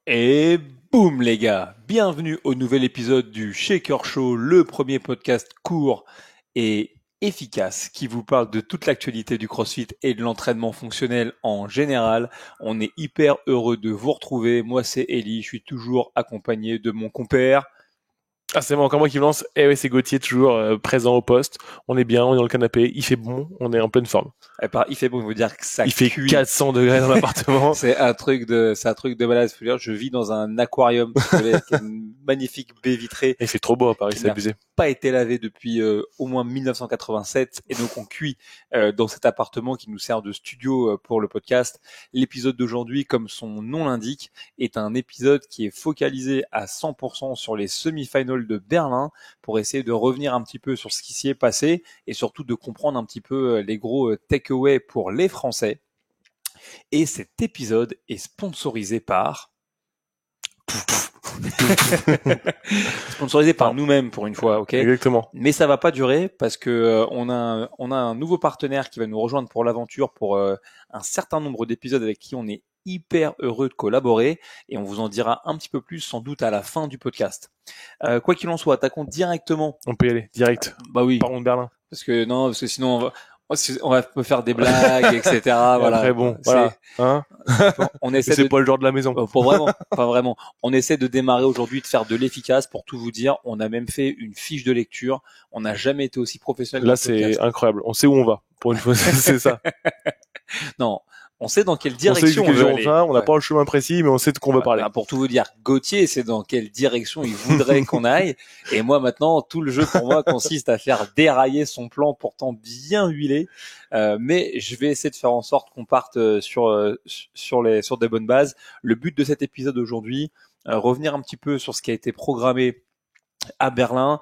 Et boum les gars, bienvenue au nouvel épisode du Shaker Show, le premier podcast court et efficace qui vous parle de toute l'actualité du CrossFit et de l'entraînement fonctionnel en général. On est hyper heureux de vous retrouver. Moi c'est Ellie, je suis toujours accompagné de mon compère. Ah, c'est encore moi qui me lance. Eh oui, c'est Gauthier, toujours présent au poste. On est bien, on est dans le canapé, il fait bon, on est en pleine forme. Il fait bon, il veut dire que ça Il fait cuit. 400 degrés dans l'appartement. C'est un truc de malade. Faut dire, je vis dans un aquarium, si vous voulez, avec une magnifique baie vitrée. Et il fait trop beau à Paris, Qui c'est abusé. pas été lavé depuis au moins 1987 et donc on cuit dans cet appartement qui nous sert de studio pour le podcast. L'épisode d'aujourd'hui, comme son nom l'indique, est un épisode qui est focalisé à 100% sur les semi-finals de Berlin pour essayer de revenir un petit peu sur ce qui s'y est passé et surtout de comprendre un petit peu les gros takeaways pour les Français. Et cet épisode est sponsorisé par sponsorisé par nous-mêmes pour une fois, ok. Exactement. Mais ça va pas durer parce que on a un nouveau partenaire qui va nous rejoindre pour l'aventure pour un certain nombre d'épisodes avec qui on est hyper heureux de collaborer et on vous en dira un petit peu plus sans doute à la fin du podcast. Quoi qu'il en soit, attaquons directement. On peut y aller, direct. Bah oui. Parlons de Berlin. Parce que sinon on va faire des blagues, etc. Voilà. Après bon, voilà. Hein on essaie c'est pas le genre de la maison. Pas vraiment. On essaie de démarrer aujourd'hui, de faire de l'efficace. Pour tout vous dire, on a même fait une fiche de lecture. On n'a jamais été aussi professionnel. Là, c'est incroyable. On sait où on va. Pour une fois, c'est ça. Non. On sait dans quelle direction on veut aller. On n'a pas un chemin précis, mais on sait de quoi on veut parler. Pour tout vous dire, Gauthier, c'est dans quelle direction il voudrait qu'on aille. Et moi, maintenant, tout le jeu pour moi consiste à faire dérailler son plan pourtant bien huilé. Mais je vais essayer de faire en sorte qu'on parte sur des bonnes bases. Le but de cet épisode aujourd'hui, revenir un petit peu sur ce qui a été programmé à Berlin.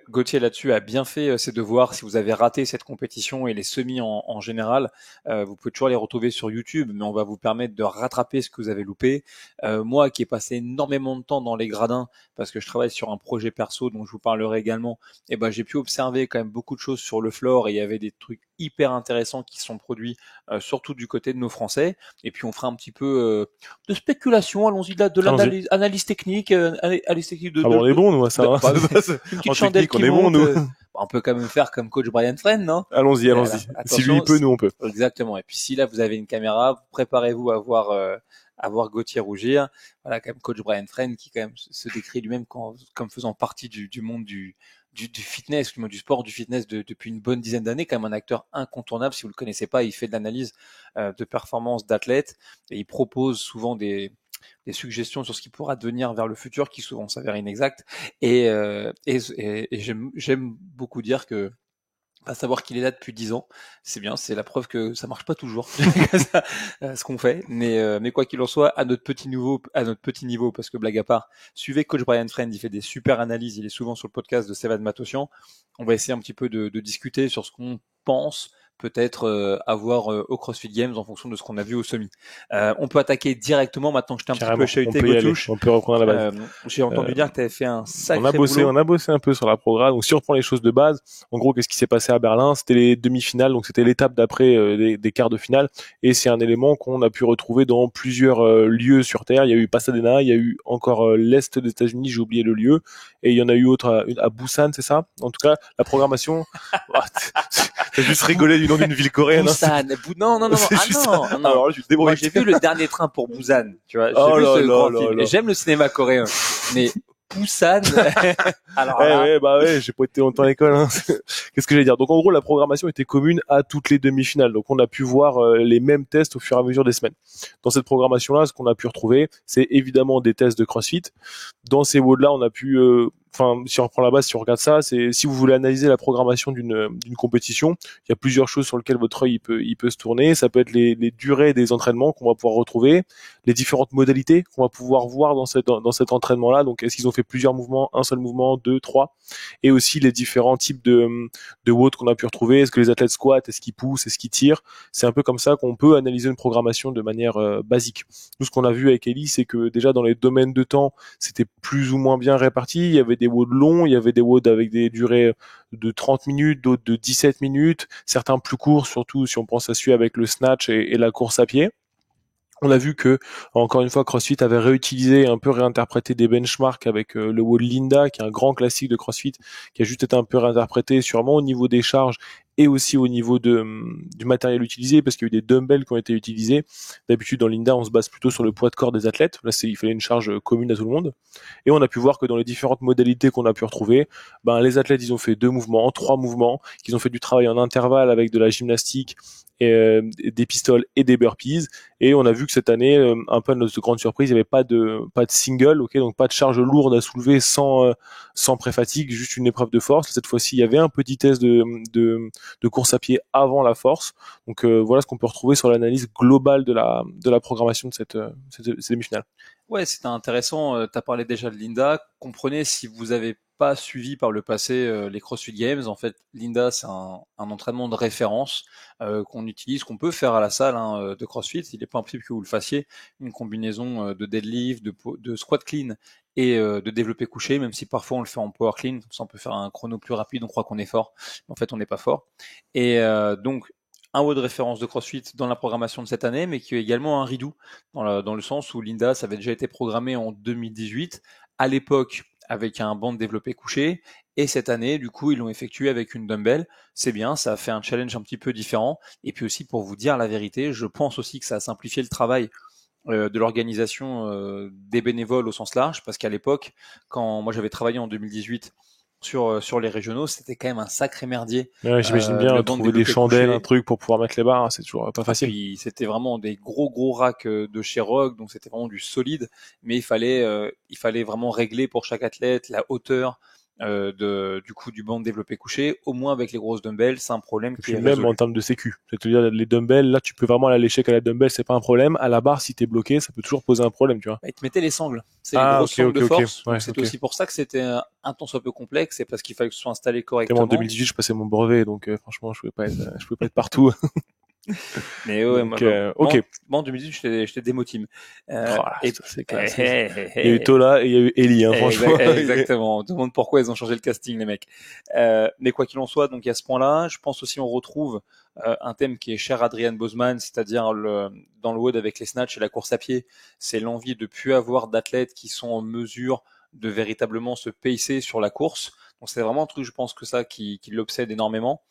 Gauthier là-dessus a bien fait ses devoirs. Si vous avez raté cette compétition et les semis en général, vous pouvez toujours les retrouver sur YouTube, mais on va vous permettre de rattraper ce que vous avez loupé. Moi qui ai passé énormément de temps dans les gradins parce que je travaille sur un projet perso dont je vous parlerai également, et j'ai pu observer quand même beaucoup de choses sur le floor et il y avait des trucs hyper intéressants qui sont produits surtout du côté de nos Français. Et puis on fera un petit peu de spéculation, allons-y de l'analyse technique, analyse technique de on est bon nous ça. Une petite chandelle qui monte, nous. On peut quand même faire comme coach Brian Friend, non? Allons-y. Si lui il peut, nous on peut. Exactement. Et puis si là vous avez une caméra, préparez-vous à voir Gauthier rougir. Voilà, quand même coach Brian Friend qui quand même se décrit lui-même comme faisant partie du monde du fitness, du sport, du fitness depuis une bonne dizaine d'années, quand même un acteur incontournable. Si vous le connaissez pas, il fait de l'analyse de performance d'athlètes et il propose souvent des suggestions sur ce qui pourra devenir vers le futur, qui souvent s'avère inexact. Et j'aime beaucoup dire que à savoir qu'il est là depuis 10 ans, c'est bien, c'est la preuve que ça marche pas toujours ce qu'on fait, mais quoi qu'il en soit, à notre petit niveau, parce que blague à part, suivez coach Brian Friend, il fait des super analyses, il est souvent sur le podcast de Sevan Matosian. On va essayer un petit peu de discuter sur ce qu'on pense peut-être avoir au CrossFit Games en fonction de ce qu'on a vu au semi. On peut attaquer directement maintenant que je t'ai un petit peu chahuté Gautouche. On peut reprendre la base. J'ai entendu dire que tu avais fait un sacré boulot. On a bossé un peu sur la programme. Donc si on reprend les choses de base, en gros qu'est-ce qui s'est passé à Berlin? C'était les demi-finales, donc c'était l'étape d'après des quarts de finale, et c'est un élément qu'on a pu retrouver dans plusieurs lieux sur Terre. Il y a eu Pasadena, il y a eu encore l'Est des États-Unis, j'ai oublié le lieu, et il y en a eu autre à Busan, c'est ça? En tout cas, la programmation... T'as juste rigolé du nom d'une ville coréenne. Busan. Non. Alors là, moi, j'ai vu le dernier train pour Busan, tu vois. J'aime le cinéma coréen, mais Busan. Alors j'ai pas été longtemps à l'école. Hein. Qu'est-ce que j'allais dire? Donc en gros, la programmation était commune à toutes les demi-finales. Donc on a pu voir les mêmes tests au fur et à mesure des semaines. Dans cette programmation-là, ce qu'on a pu retrouver, c'est évidemment des tests de CrossFit. Dans ces WOD-là, on a pu si on reprend la base, si on regarde ça, c'est si vous voulez analyser la programmation d'une compétition, il y a plusieurs choses sur lesquelles votre œil il peut se tourner. Ça peut être les durées des entraînements qu'on va pouvoir retrouver, les différentes modalités qu'on va pouvoir voir dans cet entraînement-là. Donc, est-ce qu'ils ont fait plusieurs mouvements, un seul mouvement, 2, 3, et aussi les différents types de WOD qu'on a pu retrouver. Est-ce que les athlètes squattent, est-ce qu'ils poussent, est-ce qu'ils tirent? C'est un peu comme ça qu'on peut analyser une programmation de manière basique. Nous, ce qu'on a vu avec Ellie, c'est que déjà dans les domaines de temps, c'était plus ou moins bien réparti. Il y avait des WOD longs, il y avait des WOD avec des durées de 30 minutes, d'autres de 17 minutes, certains plus courts, surtout si on pense à celui avec le snatch et la course à pied. On a vu que, encore une fois, CrossFit avait réutilisé, un peu réinterprété des benchmarks avec le WOD Linda, qui est un grand classique de CrossFit, qui a juste été un peu réinterprété sûrement au niveau des charges et aussi au niveau du matériel utilisé, parce qu'il y a eu des dumbbells qui ont été utilisés. D'habitude, dans Linda, on se base plutôt sur le poids de corps des athlètes. Là, il fallait une charge commune à tout le monde. Et on a pu voir que dans les différentes modalités qu'on a pu retrouver, les athlètes, ils ont fait 2 mouvements, 3 mouvements, qu'ils ont fait du travail en intervalle avec de la gymnastique, et des pistoles et des burpees, et on a vu que cette année, un peu à notre grande surprise, il n'y avait pas de single, ok, donc pas de charge lourde à soulever sans pré-fatigue, juste une épreuve de force. Cette fois-ci, il y avait un petit test de course à pied avant la force. Donc voilà ce qu'on peut retrouver sur l'analyse globale de la programmation de cette demi-finale. Ouais, c'était intéressant. Tu as parlé déjà de Linda. Comprenez, si vous avez pas suivi par le passé les CrossFit Games, en fait, Linda, c'est un entraînement de référence qu'on utilise, qu'on peut faire à la salle de CrossFit. Il n'est pas impossible que vous le fassiez. Une combinaison de deadlift, de squat clean et de développé couché, même si parfois on le fait en power clean. Comme ça, on peut faire un chrono plus rapide, on croit qu'on est fort. Mais en fait, on n'est pas fort. Et donc, un WOD de référence de CrossFit dans la programmation de cette année, mais qui est également un redo, dans le sens où Linda, ça avait déjà été programmé en 2018, à l'époque avec un banc de développé couché, et cette année, du coup, ils l'ont effectué avec une dumbbell. C'est bien, ça a fait un challenge un petit peu différent, et puis aussi, pour vous dire la vérité, je pense aussi que ça a simplifié le travail de l'organisation des bénévoles au sens large, parce qu'à l'époque, quand moi j'avais travaillé en 2018 sur les régionaux, c'était quand même un sacré merdier. Ouais, j'imagine bien trouver des chandelles, un truc pour pouvoir mettre les barres, c'est toujours pas facile. Puis c'était vraiment des gros racks de chez Rogue, donc c'était vraiment du solide, mais il fallait vraiment régler pour chaque athlète la hauteur du coup du banc de développé couché. Au moins avec les grosses dumbbells, c'est un problème qui est même résolu. en termes de sécu, c'est-à-dire les dumbbells, là tu peux vraiment aller l'échec à la dumbbell, c'est pas un problème. À la barre, si t'es bloqué, ça peut toujours poser un problème, tu vois. Ils te mettaient les sangles, c'est les grosses sangles de force. Ouais, donc c'était aussi pour ça que c'était un tant soit peu complexe, c'est parce qu'il fallait que ce soit installé correctement. En 2018, je passais mon brevet, donc franchement, je pouvais pas être partout. Mais ouais, donc, ok. Bon, en 2018, j'étais démotime. Et c'est classe. Il y a eu Tola et il y a eu Eli, franchement. Exactement. On se demande pourquoi ils ont changé le casting, les mecs. Mais quoi qu'il en soit, donc à ce point-là, je pense aussi on retrouve un thème qui est cher à Adrian Bozman, c'est-à-dire dans le WOD avec les snatchs et la course à pied, c'est l'envie de plus avoir d'athlètes qui sont en mesure de véritablement se pacer sur la course. Donc c'est vraiment un truc, je pense que ça qui l'obsède énormément.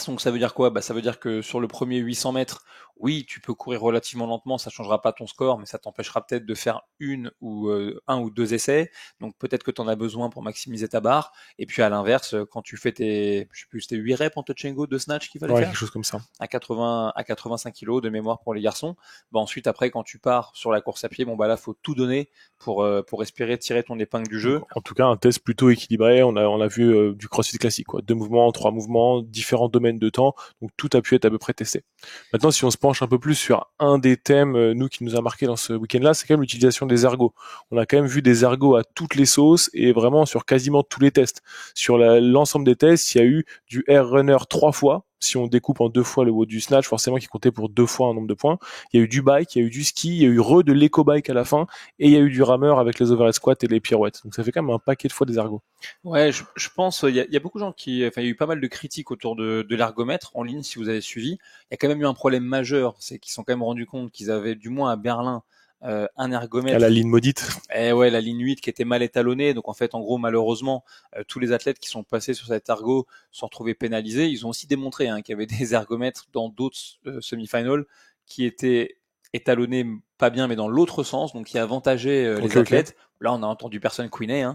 Donc ça veut dire quoi? Ça veut dire que sur le premier 800 mètres, oui, tu peux courir relativement lentement, ça changera pas ton score, mais ça t'empêchera peut-être de faire un ou deux essais. Donc peut-être que tu en as besoin pour maximiser ta barre. Et puis à l'inverse, quand tu fais je sais plus, c'était 8 reps en touch and go de snatch qu'il fallait faire. Quelque chose comme ça. À 85 kilos de mémoire pour les garçons. Ensuite, après, quand tu pars sur la course à pied, là, faut tout donner pour espérer tirer ton épingle du jeu. En tout cas, un test plutôt équilibré. On a vu du CrossFit classique, quoi. 2 mouvements, 3 mouvements, différents domaines de temps. Donc tout a pu être à peu près testé. Maintenant, si on se penche un peu plus sur un des thèmes, nous, qui nous a marqué dans ce week-end-là, c'est quand même l'utilisation des ergots. On a quand même vu des ergots à toutes les sauces et vraiment sur quasiment tous les tests. Sur l'ensemble des tests, il y a eu du air runner 3 fois. Si on découpe en 2 fois le haut du snatch, forcément qui comptait pour 2 fois un nombre de points. Il y a eu du bike, il y a eu du ski, il y a eu de l'éco-bike à la fin, et il y a eu du rameur avec les overhead squats et les pirouettes. Donc ça fait quand même un paquet de fois des ergots. Ouais, je pense, il y a beaucoup de gens il y a eu pas mal de critiques autour de l'ergomètre en ligne, si vous avez suivi. Il y a quand même eu un problème majeur, c'est qu'ils se sont quand même rendus compte qu'ils avaient, du moins à Berlin, un ergomètre. À la ligne maudite. Ouais, la ligne 8 qui était mal étalonnée. Donc en fait, en gros, malheureusement, tous les athlètes qui sont passés sur cet ergot sont retrouvés pénalisés. Ils ont aussi démontré qu'il y avait des ergomètres dans d'autres semi-finals qui étaient étalonnés pas bien, mais dans l'autre sens, donc qui avantageaient les athlètes. Là, on a entendu personne couiner.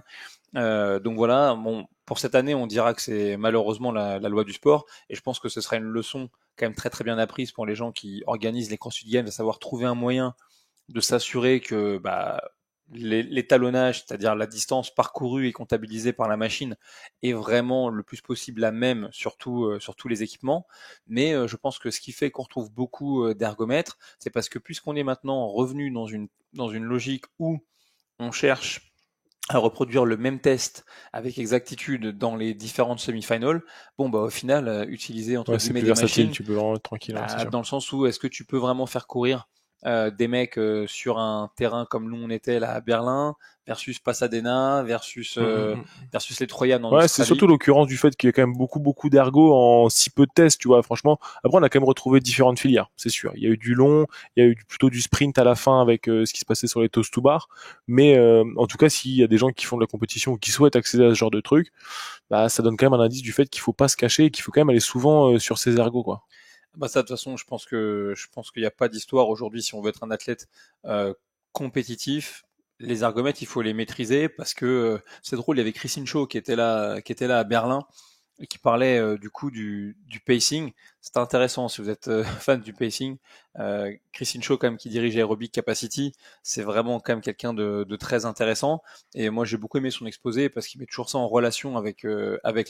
Donc voilà, pour cette année, on dira que c'est malheureusement la loi du sport. Et je pense que ce sera une leçon quand même très très bien apprise pour les gens qui organisent les CrossFit Games, à savoir trouver un moyen de s'assurer que l'étalonnage, c'est-à-dire la distance parcourue et comptabilisée par la machine, est vraiment le plus possible la même sur tous les équipements. Mais je pense que ce qui fait qu'on retrouve beaucoup d'ergomètres, c'est parce que puisqu'on est maintenant revenu dans une logique où on cherche à reproduire le même test avec exactitude dans les différentes semi-finals, au final, utiliser entre guillemets des machines, tu peux vraiment être tranquille. dans le sens où est-ce que tu peux vraiment faire courir des mecs sur un terrain comme nous on était là à Berlin versus Pasadena versus les Troyades en Ouais, c'est Australie. surtout l'occurrence du fait qu'il y a quand même beaucoup d'ergo en si peu de tests, tu vois. Franchement, après on a quand même retrouvé différentes filières, c'est sûr. Il y a eu du long, il y a eu plutôt du sprint à la fin avec ce qui se passait sur les toast to bar. Mais en tout cas, s'il y a des gens qui font de la compétition ou qui souhaitent accéder à ce genre de truc, bah ça donne quand même un indice du fait qu'il faut pas se cacher et qu'il faut quand même aller souvent sur ces ergos, quoi. Bah ça, de toute façon, je pense qu'il n'y a pas d'histoire aujourd'hui si on veut être un athlète compétitif. Les ergomètres, il faut les maîtriser parce que c'est drôle. Il y avait Chris Shaw qui était là à Berlin et qui parlait du coup du pacing. C'était intéressant si vous êtes fan du pacing. Chris Shaw, quand même, qui dirige Aerobic Capacity, c'est vraiment quand même quelqu'un de très intéressant. Et moi, j'ai beaucoup aimé son exposé parce qu'il met toujours ça en relation avec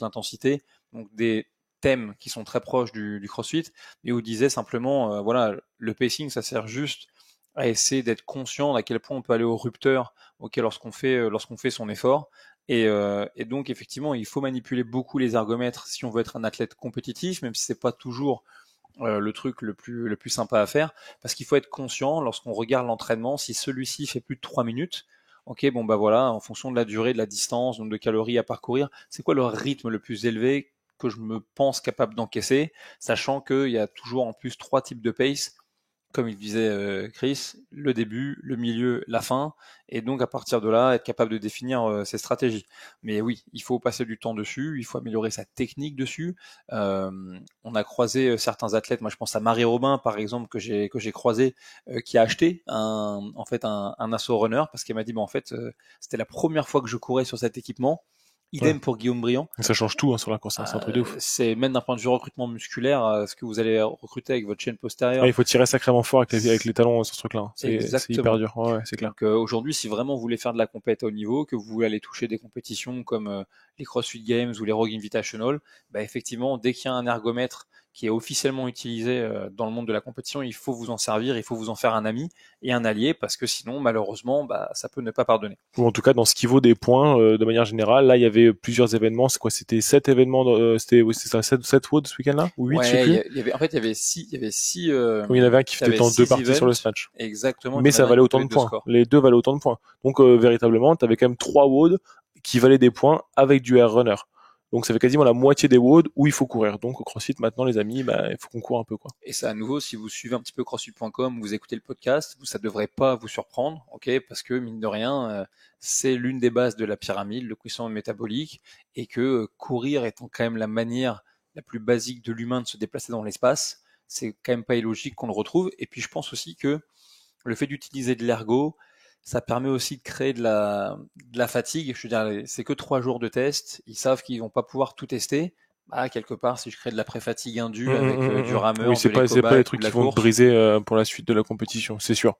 l'intensité. Donc des thèmes qui sont très proches du CrossFit, mais où disait simplement, voilà, le pacing, ça sert juste à essayer d'être conscient d'à quel point on peut aller au rupteur lorsqu'on fait son effort. Et donc effectivement, il faut manipuler beaucoup les ergomètres si on veut être un athlète compétitif, même si c'est pas toujours le truc le plus sympa à faire, parce qu'il faut être conscient lorsqu'on regarde l'entraînement, si celui-ci fait plus de 3 minutes, ok, bon bah voilà, en fonction de la durée, de la distance, nombre de calories à parcourir, c'est quoi le rythme le plus élevé que je me pense capable d'encaisser, sachant qu'il y a toujours en plus 3 types de pace, comme il disait Chris, le début, le milieu, la fin, et donc à partir de là, être capable de définir ses stratégies. Mais oui, il faut passer du temps dessus, il faut améliorer sa technique dessus. On a croisé certains athlètes, moi je pense à Marie Robin par exemple que j'ai croisé, qui a acheté un Asso Runner parce qu'elle m'a dit, bah, en fait, c'était la première fois que je courais sur cet équipement. Idem Ouais. pour Guillaume Briand. Ça change tout sur la course, c'est un truc de ouf. C'est même d'un point de vue recrutement musculaire, ce que vous allez recruter avec votre chaîne postérieure. Ouais, il faut tirer sacrément fort avec les talons sur ce truc-là. C'est hyper dur. Ouais, c'est clair. Donc aujourd'hui, si vraiment vous voulez faire de la compète à haut niveau, que vous voulez aller toucher des compétitions comme les CrossFit Games ou les Rogue Invitational, bah effectivement, dès qu'il y a un ergomètre qui est officiellement utilisé dans le monde de la compétition, il faut vous en servir, il faut vous en faire un ami et un allié, parce que sinon, malheureusement, bah, ça peut ne pas pardonner. Ou en tout cas, dans ce qui vaut des points, de manière générale, là, il y avait plusieurs événements. C'est quoi? C'était 7 événements, c'est ça, 7 WOD ce week-end-là? Ou 8, je sais plus. En fait, il y avait six, Oui, il y en avait un qui était en 2 parties sur le snatch. Exactement. Mais ça valait autant de points. Les deux valaient autant de points. Donc, véritablement, tu avais quand même 3 WOD qui valaient des points avec du air runner. Donc ça fait quasiment la moitié des WOD où il faut courir. Donc au CrossFit maintenant les amis, bah, il faut qu'on court un peu, quoi. Et ça à nouveau, si vous suivez un petit peu crossfit.com, vous écoutez le podcast, ça devrait pas vous surprendre, ok, parce que mine de rien, c'est l'une des bases de la pyramide, le quotient métabolique, et que courir étant quand même la manière la plus basique de l'humain de se déplacer dans l'espace, c'est quand même pas illogique qu'on le retrouve. Et puis je pense aussi que le fait d'utiliser de l'ergo, ça permet aussi de créer de la fatigue. Je veux dire, c'est que 3 jours de test. Ils savent qu'ils vont pas pouvoir tout tester. Bah, quelque part, si je crée de la pré-fatigue indue avec du rameur, oui, c'est de pas les trucs de la qui vont te course, briser pour la suite de la compétition, c'est sûr.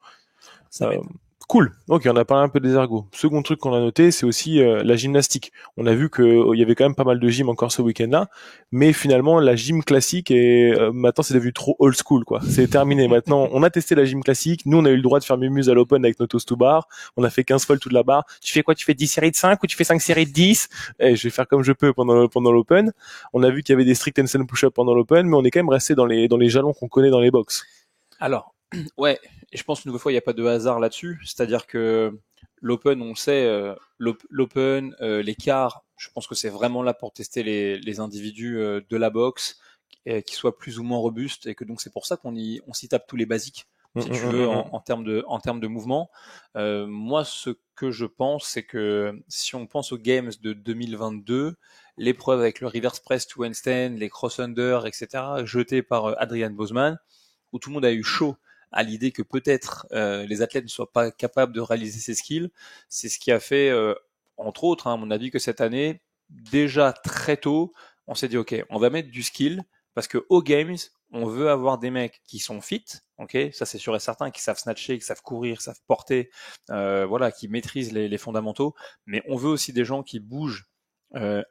ça m'aide. Cool. Ok, on a parlé un peu des ergos. Second truc qu'on a noté, c'est aussi la gymnastique. On a vu que il y avait quand même pas mal de gym encore ce week-end-là, mais finalement la gym classique est maintenant c'est devenu trop old school, quoi. C'est terminé. Maintenant, on a testé la gym classique. Nous, on a eu le droit de faire Mumuse à l'open avec nos toast to bar. On a fait 15 fois le tout de la barre. Tu fais quoi? Tu fais 10 séries de 5 ou tu fais 5 séries de 10? Je vais faire comme je peux pendant l'open. On a vu qu'il y avait des strict handstand push-up pendant l'open, mais on est quand même resté dans les jalons qu'on connaît dans les box. Alors, ouais, et je pense une nouvelle fois, il n'y a pas de hasard là-dessus. C'est-à-dire que l'open, on le sait, l'open, les quarts, je pense que c'est vraiment là pour tester les individus de la boxe, qui soient plus ou moins robustes, et que donc c'est pour ça on s'y tape tous les basiques, si tu veux, en termes de mouvement. Moi, ce que je pense, c'est que si on pense aux Games de 2022, l'épreuve avec le reverse press to handstand, les cross under, etc., jetés par Adrian Bozeman, où tout le monde a eu chaud à l'idée que peut-être les athlètes ne soient pas capables de réaliser ces skills, c'est ce qui a fait, entre autres, à mon avis, que cette année, déjà très tôt, on s'est dit, ok, on va mettre du skill, parce que aux Games, on veut avoir des mecs qui sont fit, ok, ça c'est sûr et certain, qui savent snatcher, qui savent courir, qui savent porter, voilà, qui maîtrisent les fondamentaux, mais on veut aussi des gens qui bougent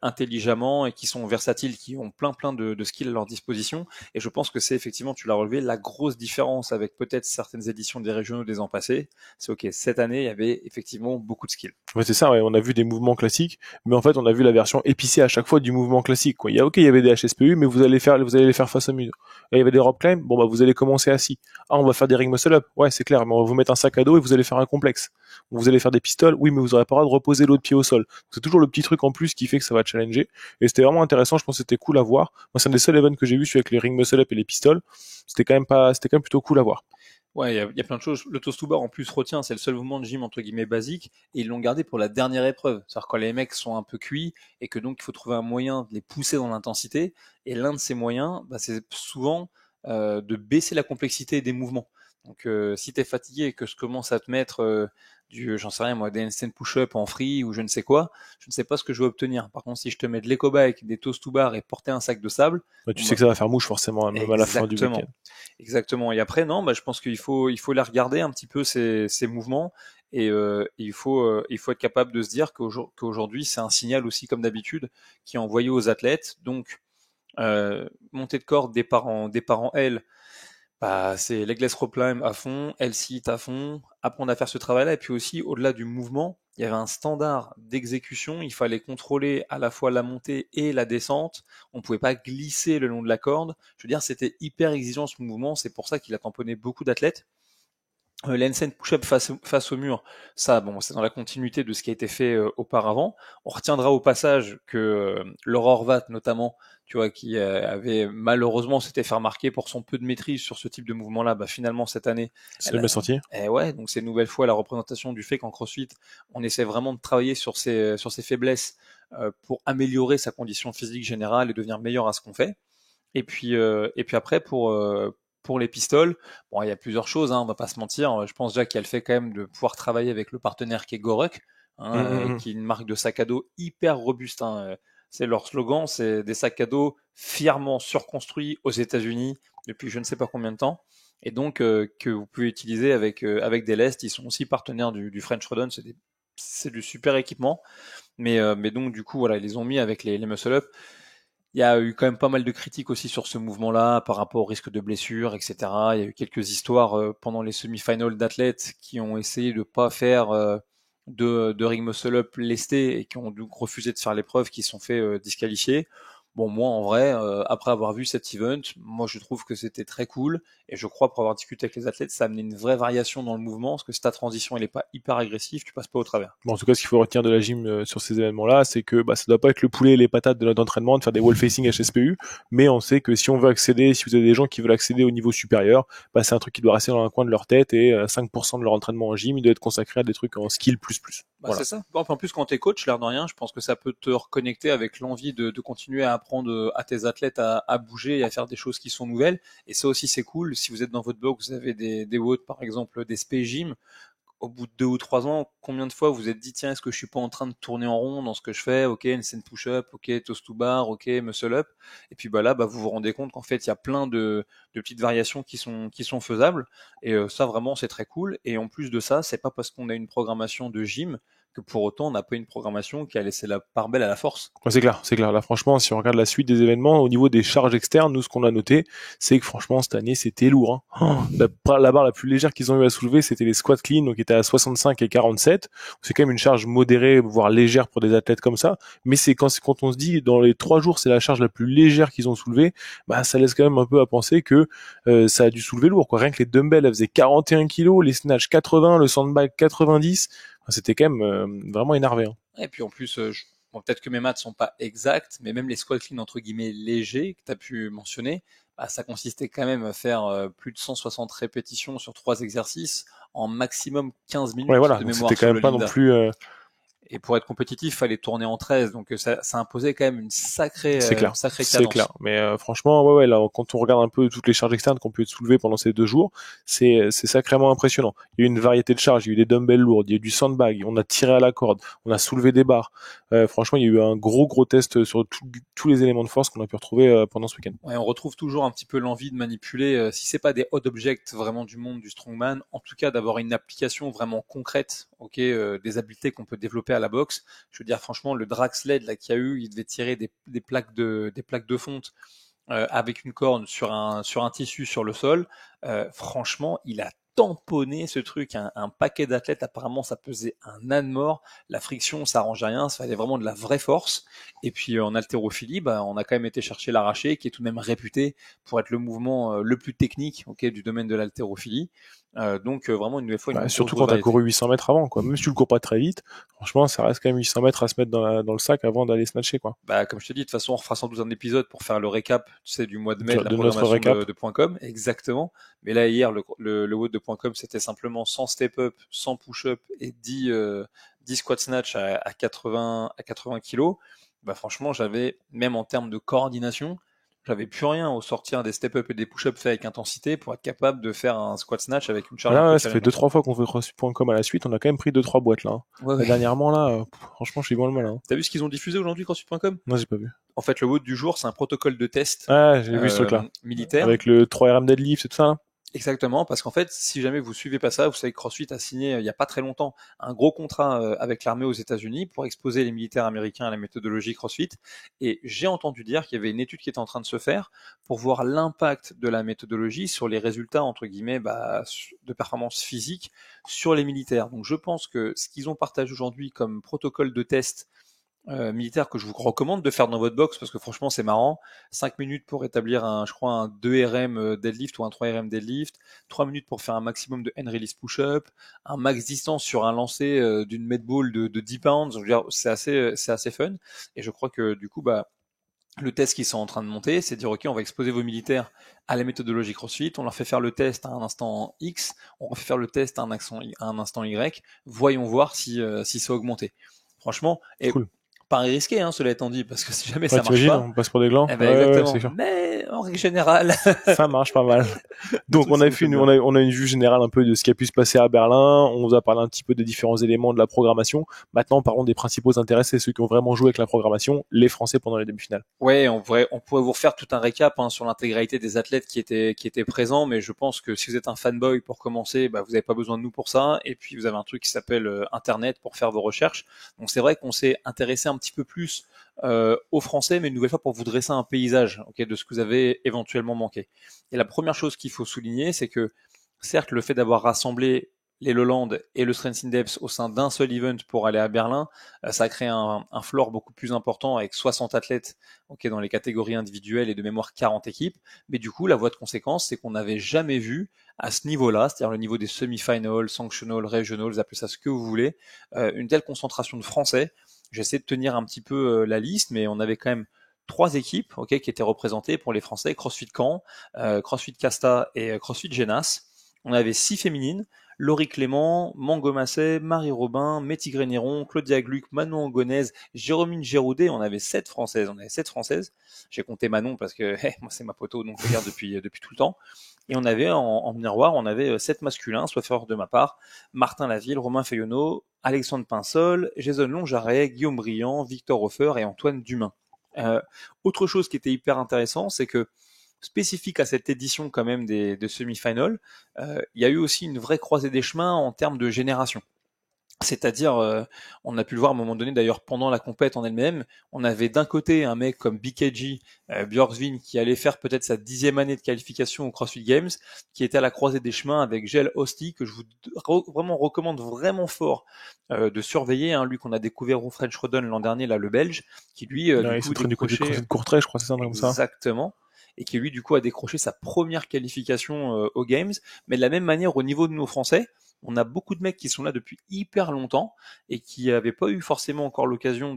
intelligemment et qui sont versatiles, qui ont plein de skills à leur disposition. Et je pense que c'est effectivement, tu l'as relevé, la grosse différence avec peut-être certaines éditions des régionaux des ans passés. C'est ok, cette année, il y avait effectivement beaucoup de skills. Ouais, c'est ça, ouais. On a vu des mouvements classiques, mais en fait, on a vu la version épicée à chaque fois du mouvement classique, quoi. Il y avait des HSPU, mais vous allez les faire face au mur. Et il y avait des rope climb, bon, bah, vous allez commencer assis. Ah, on va faire des ring muscle up. Ouais, c'est clair, mais on va vous mettre un sac à dos et vous allez faire un complexe. Vous allez faire des pistoles, oui, mais vous aurez pas le droit de reposer l'autre pied au sol. C'est toujours le petit truc en plus qui fait que ça va challenger. Et c'était vraiment intéressant, je pense que c'était cool à voir. Moi, c'est un des seuls events que j'ai vu, celui avec les ring muscle up et les pistoles. C'était quand même plutôt cool à voir. Ouais, il y a plein de choses. Le toast to bar en plus retient, c'est le seul mouvement de gym entre guillemets basique, et ils l'ont gardé pour la dernière épreuve. C'est-à-dire quand les mecs sont un peu cuits et que donc il faut trouver un moyen de les pousser dans l'intensité. Et l'un de ces moyens, bah, c'est souvent de baisser la complexité des mouvements. Donc si t'es fatigué et que je commence à te mettre j'en sais rien moi, des handstand push-up en free ou je ne sais quoi, je ne sais pas ce que je vais obtenir. Par contre, si je te mets de l'éco-bike, des toast to bar et porter un sac de sable, Bah, tu bon, sais que ça va faire mouche forcément, même à la fin du exactement. week-end. Exactement. Et après, non, bah, je pense qu'il faut les regarder un petit peu ces mouvements et il faut être capable de se dire qu'aujourd'hui, c'est un signal aussi, comme d'habitude, qui est envoyé aux athlètes. Donc, montée de corde, départ en L, bah, c'est legless rope climb à fond, L-sit à fond, apprendre à faire ce travail-là. Et puis aussi, au-delà du mouvement, il y avait un standard d'exécution. Il fallait contrôler à la fois la montée et la descente. On pouvait pas glisser le long de la corde. Je veux dire, c'était hyper exigeant ce mouvement. C'est pour ça qu'il a tamponné beaucoup d'athlètes. L'handstand push-up face au mur, ça, bon, c'est dans la continuité de ce qui a été fait auparavant. On retiendra au passage que Laura Horvat, notamment, tu vois, qui avait malheureusement s'était fait remarquer pour son peu de maîtrise sur ce type de mouvement-là, bah, finalement cette année, C'est elle bien a, sorti. ouais, donc c'est une nouvelle fois la représentation du fait qu'en CrossFit, on essaie vraiment de travailler sur ses faiblesses pour améliorer sa condition physique générale et devenir meilleur à ce qu'on fait. Et puis après, pour les pistoles, bon, il y a plusieurs choses, hein, on va pas se mentir. Je pense déjà qu'il y a le fait quand même de pouvoir travailler avec le partenaire qui est Goruk, Hum, hein, hum, hum. qui est une marque de sac à dos hyper robuste. Hein. C'est leur slogan, c'est des sacs à dos fièrement surconstruits aux États-Unis depuis je ne sais pas combien de temps, et donc que vous pouvez utiliser avec des lestes. Ils sont aussi partenaires du French Rodon, c'est du super équipement. Mais donc du coup voilà, ils les ont mis avec les muscle up. Il y a eu quand même pas mal de critiques aussi sur ce mouvement-là par rapport au risque de blessure, etc. Il y a eu quelques histoires pendant les semi-finals d'athlètes qui ont essayé de pas faire de ring muscle-up lesté et qui ont donc refusé de faire l'épreuve, qui se sont fait disqualifier. Bon, moi, en vrai, après avoir vu cet event, moi, je trouve que c'était très cool. Et je crois, pour avoir discuté avec les athlètes, ça a amené une vraie variation dans le mouvement, parce que si ta transition, elle est pas hyper agressive, tu passes pas au travers. Bon, en tout cas, ce qu'il faut retenir de la gym sur ces événements-là, c'est que bah, ça doit pas être le poulet et les patates de notre entraînement, de faire des wall facing HSPU, mais on sait que si on veut accéder, si vous avez des gens qui veulent accéder au niveau supérieur, bah, c'est un truc qui doit rester dans un coin de leur tête et 5% de leur entraînement en gym, il doit être consacré à des trucs en skill plus plus. Bah, Voilà. c'est ça. Bon, en plus, quand t'es coach, l'air de rien, je pense que ça peut te reconnecter avec l'envie de continuer à apprendre à tes athlètes à bouger et à faire des choses qui sont nouvelles. Et ça aussi, c'est cool. Si vous êtes dans votre blog, vous avez des WOD, par exemple, des SP Gym. Au bout de 2 ou 3 ans, combien de fois vous êtes dit, tiens, est-ce que je suis pas en train de tourner en rond dans ce que je fais? Ok, une scène push-up, ok, toast to bar, ok, muscle up. Et puis bah là, bah, vous vous rendez compte qu'en fait, il y a plein de petites variations qui sont faisables. Et ça, vraiment, c'est très cool. Et en plus de ça, c'est pas parce qu'on a une programmation de gym que pour autant, on n'a pas une programmation qui a laissé la part belle à la force. Ouais, c'est clair, c'est clair. Là, franchement, si on regarde la suite des événements, au niveau des charges externes, nous, ce qu'on a noté, c'est que franchement, cette année, c'était lourd. Hein. Oh, la barre la plus légère qu'ils ont eu à soulever, c'était les squats clean, donc qui était à 65 et 47. C'est quand même une charge modérée, voire légère pour des athlètes comme ça. Mais c'est quand on se dit, dans les 3 jours, c'est la charge la plus légère qu'ils ont soulevée, bah, ça laisse quand même un peu à penser que ça a dû soulever lourd, quoi. Rien que les dumbbells, elles faisaient 41 kilos, les snatch 80, le sandbag 90. Enfin, c'était quand même vraiment énervé. Hein. Et puis en plus, bon, peut-être que mes maths sont pas exactes, mais même les squat clean entre guillemets légers que tu as pu mentionner, bah, ça consistait quand même à faire plus de 160 répétitions sur 3 exercices en maximum 15 Ouais, minutes voilà. de Donc c'était mémoire quand sur même le pas non Linda. plus. Et pour être compétitif, il fallait tourner en 13, donc ça imposait quand même une sacrée, C'est clair, sacrée c'est clair. cadence. Mais franchement, ouais, ouais, là, quand on regarde un peu toutes les charges externes qu'on peut être soulevées pendant ces 2 jours, c'est sacrément impressionnant. Il y a eu une variété de charges, il y a eu des dumbbells lourds, il y a eu du sandbag, on a tiré à la corde, on a soulevé des barres. Franchement, il y a eu un gros test sur tous les éléments de force qu'on a pu retrouver pendant ce week-end. Ouais, on retrouve toujours un petit peu l'envie de manipuler, si c'est pas des hot objects vraiment du monde du strongman, en tout cas d'avoir une application vraiment concrète, ok, des habiletés qu'on peut développer à la boxe. Je veux dire, franchement, le drag sled là qu'il y a eu, il devait tirer des plaques de fonte avec une corne sur un tissu sur le sol. Franchement, il a tamponné ce truc, un paquet d'athlètes, apparemment ça pesait un âne mort, la friction ça arrangeait rien, ça fallait vraiment de la vraie force. Et puis en haltérophilie, on a quand même été chercher l'arraché, qui est tout de même réputé pour être le mouvement le plus technique, du domaine de l'haltérophilie. Donc vraiment une nouvelle fois une surtout quand tu as couru 800 mètres avant, quoi. Même si tu le cours pas très vite, franchement ça reste quand même 800 mètres à se mettre dans le sac avant d'aller snatcher, quoi. Comme je te dis, de toute façon on refera sans doute un épisode pour faire le récap, du mois de mai de la programmation de .com, exactement. Mais là hier le WOD de .com c'était simplement 100 step-up, 100 push-up et 10 squat snatch à 80 kilos. Franchement j'avais, même en termes de coordination, j'avais plus rien au sortir des step-up et des push-up faits avec intensité pour être capable de faire un squat snatch avec une charge. Ça fait 2-3 fois qu'on fait CrossFit.com à la suite, on a quand même pris 2-3 boîtes là. Dernièrement là, franchement je suis bon le mal. T'as vu ce qu'ils ont diffusé aujourd'hui CrossFit.com? Non, j'ai pas vu. En fait, le WOD du jour, c'est un protocole de test j'ai vu ce truc-là. Militaire. Avec le 3RM deadlift et tout ça là. Exactement, parce qu'en fait, si jamais vous suivez pas ça, vous savez que CrossFit a signé il y a pas très longtemps un gros contrat avec l'armée aux États-Unis pour exposer les militaires américains à la méthodologie CrossFit. Et j'ai entendu dire qu'il y avait une étude qui était en train de se faire pour voir l'impact de la méthodologie sur les résultats entre guillemets de performance physique sur les militaires. Donc je pense que ce qu'ils ont partagé aujourd'hui comme protocole de test militaire que je vous recommande de faire dans votre box parce que franchement c'est marrant, 5 minutes pour établir un 2RM deadlift ou un 3RM deadlift, 3 minutes pour faire un maximum de hand release push-up, un max distance sur un lancer d'une med ball de 10 pounds, je veux dire, c'est assez fun. Et je crois que du coup le test qu'ils sont en train de monter, c'est de dire ok, on va exposer vos militaires à la méthodologie CrossFit, on leur fait faire le test à un instant X, on refait faire le test à un instant Y, voyons voir si ça a augmenté. Franchement, et cool. Paris risqué, cela étant dit, parce que si jamais ça marche pas, on passe pour des glands. Exactement. Mais en règle générale, ça marche pas mal. Donc on a une vue générale un peu de ce qui a pu se passer à Berlin. On vous a parlé un petit peu des différents éléments de la programmation. Maintenant, parlons des principaux intéressés, ceux qui ont vraiment joué avec la programmation, les Français pendant les demi-finales. Ouais, on pourrait vous refaire tout un récap sur l'intégralité des athlètes qui étaient présents, mais je pense que si vous êtes un fanboy pour commencer, vous n'avez pas besoin de nous pour ça. Et puis vous avez un truc qui s'appelle Internet pour faire vos recherches. Donc c'est vrai qu'on s'est intéressé un petit peu plus aux Français, mais une nouvelle fois pour vous dresser un paysage de ce que vous avez éventuellement manqué. Et la première chose qu'il faut souligner, c'est que certes le fait d'avoir rassemblé les Lowlands et le Strength in Depth au sein d'un seul event pour aller à Berlin, ça a créé un floor beaucoup plus important avec 60 athlètes dans les catégories individuelles et de mémoire 40 équipes. Mais du coup, la voie de conséquence, c'est qu'on n'avait jamais vu à ce niveau-là, c'est-à-dire le niveau des semi-finals, sanctionals, regionals, appelez ça ce que vous voulez, une telle concentration de Français. J'essaie de tenir un petit peu la liste, mais on avait quand même 3 équipes qui étaient représentées pour les Français, CrossFit Caen, CrossFit Casta et CrossFit Genas. On avait 6 féminines, Laurie Clément, Mango Massé, Marie Robin, Métis Grénéron, Claudia Gluck, Manon Angonèse, Jérôme Géroudet. On avait 7 Françaises. J'ai compté Manon parce que moi c'est ma poteau, donc je regarde depuis tout le temps. Et on avait en miroir, on avait 7 masculins, soit erreur de ma part, Martin Laville, Romain Feuillonneau, Alexandre Pinsol, Jason Longjarret, Guillaume Briand, Victor Hofer et Antoine Dumain. Autre chose qui était hyper intéressant, c'est que spécifique à cette édition quand même des semi-finals, il y a eu aussi une vraie croisée des chemins en termes de génération. C'est-à-dire, on a pu le voir à un moment donné, d'ailleurs pendant la compète en elle-même, on avait d'un côté un mec comme BKG, Björksvin, qui allait faire peut-être sa 10e année de qualification au CrossFit Games, qui était à la croisée des chemins avec Gel Hosti, que je vous recommande vraiment fort de surveiller, lui qu'on a découvert au French Rodon l'an dernier, là le Belge, qui lui du côté de Courtrai, je crois, c'est ça, comme ça. Exactement. Et qui lui du coup a décroché sa première qualification aux Games, mais de la même manière au niveau de nos Français, on a beaucoup de mecs qui sont là depuis hyper longtemps et qui n'avaient pas eu forcément encore l'occasion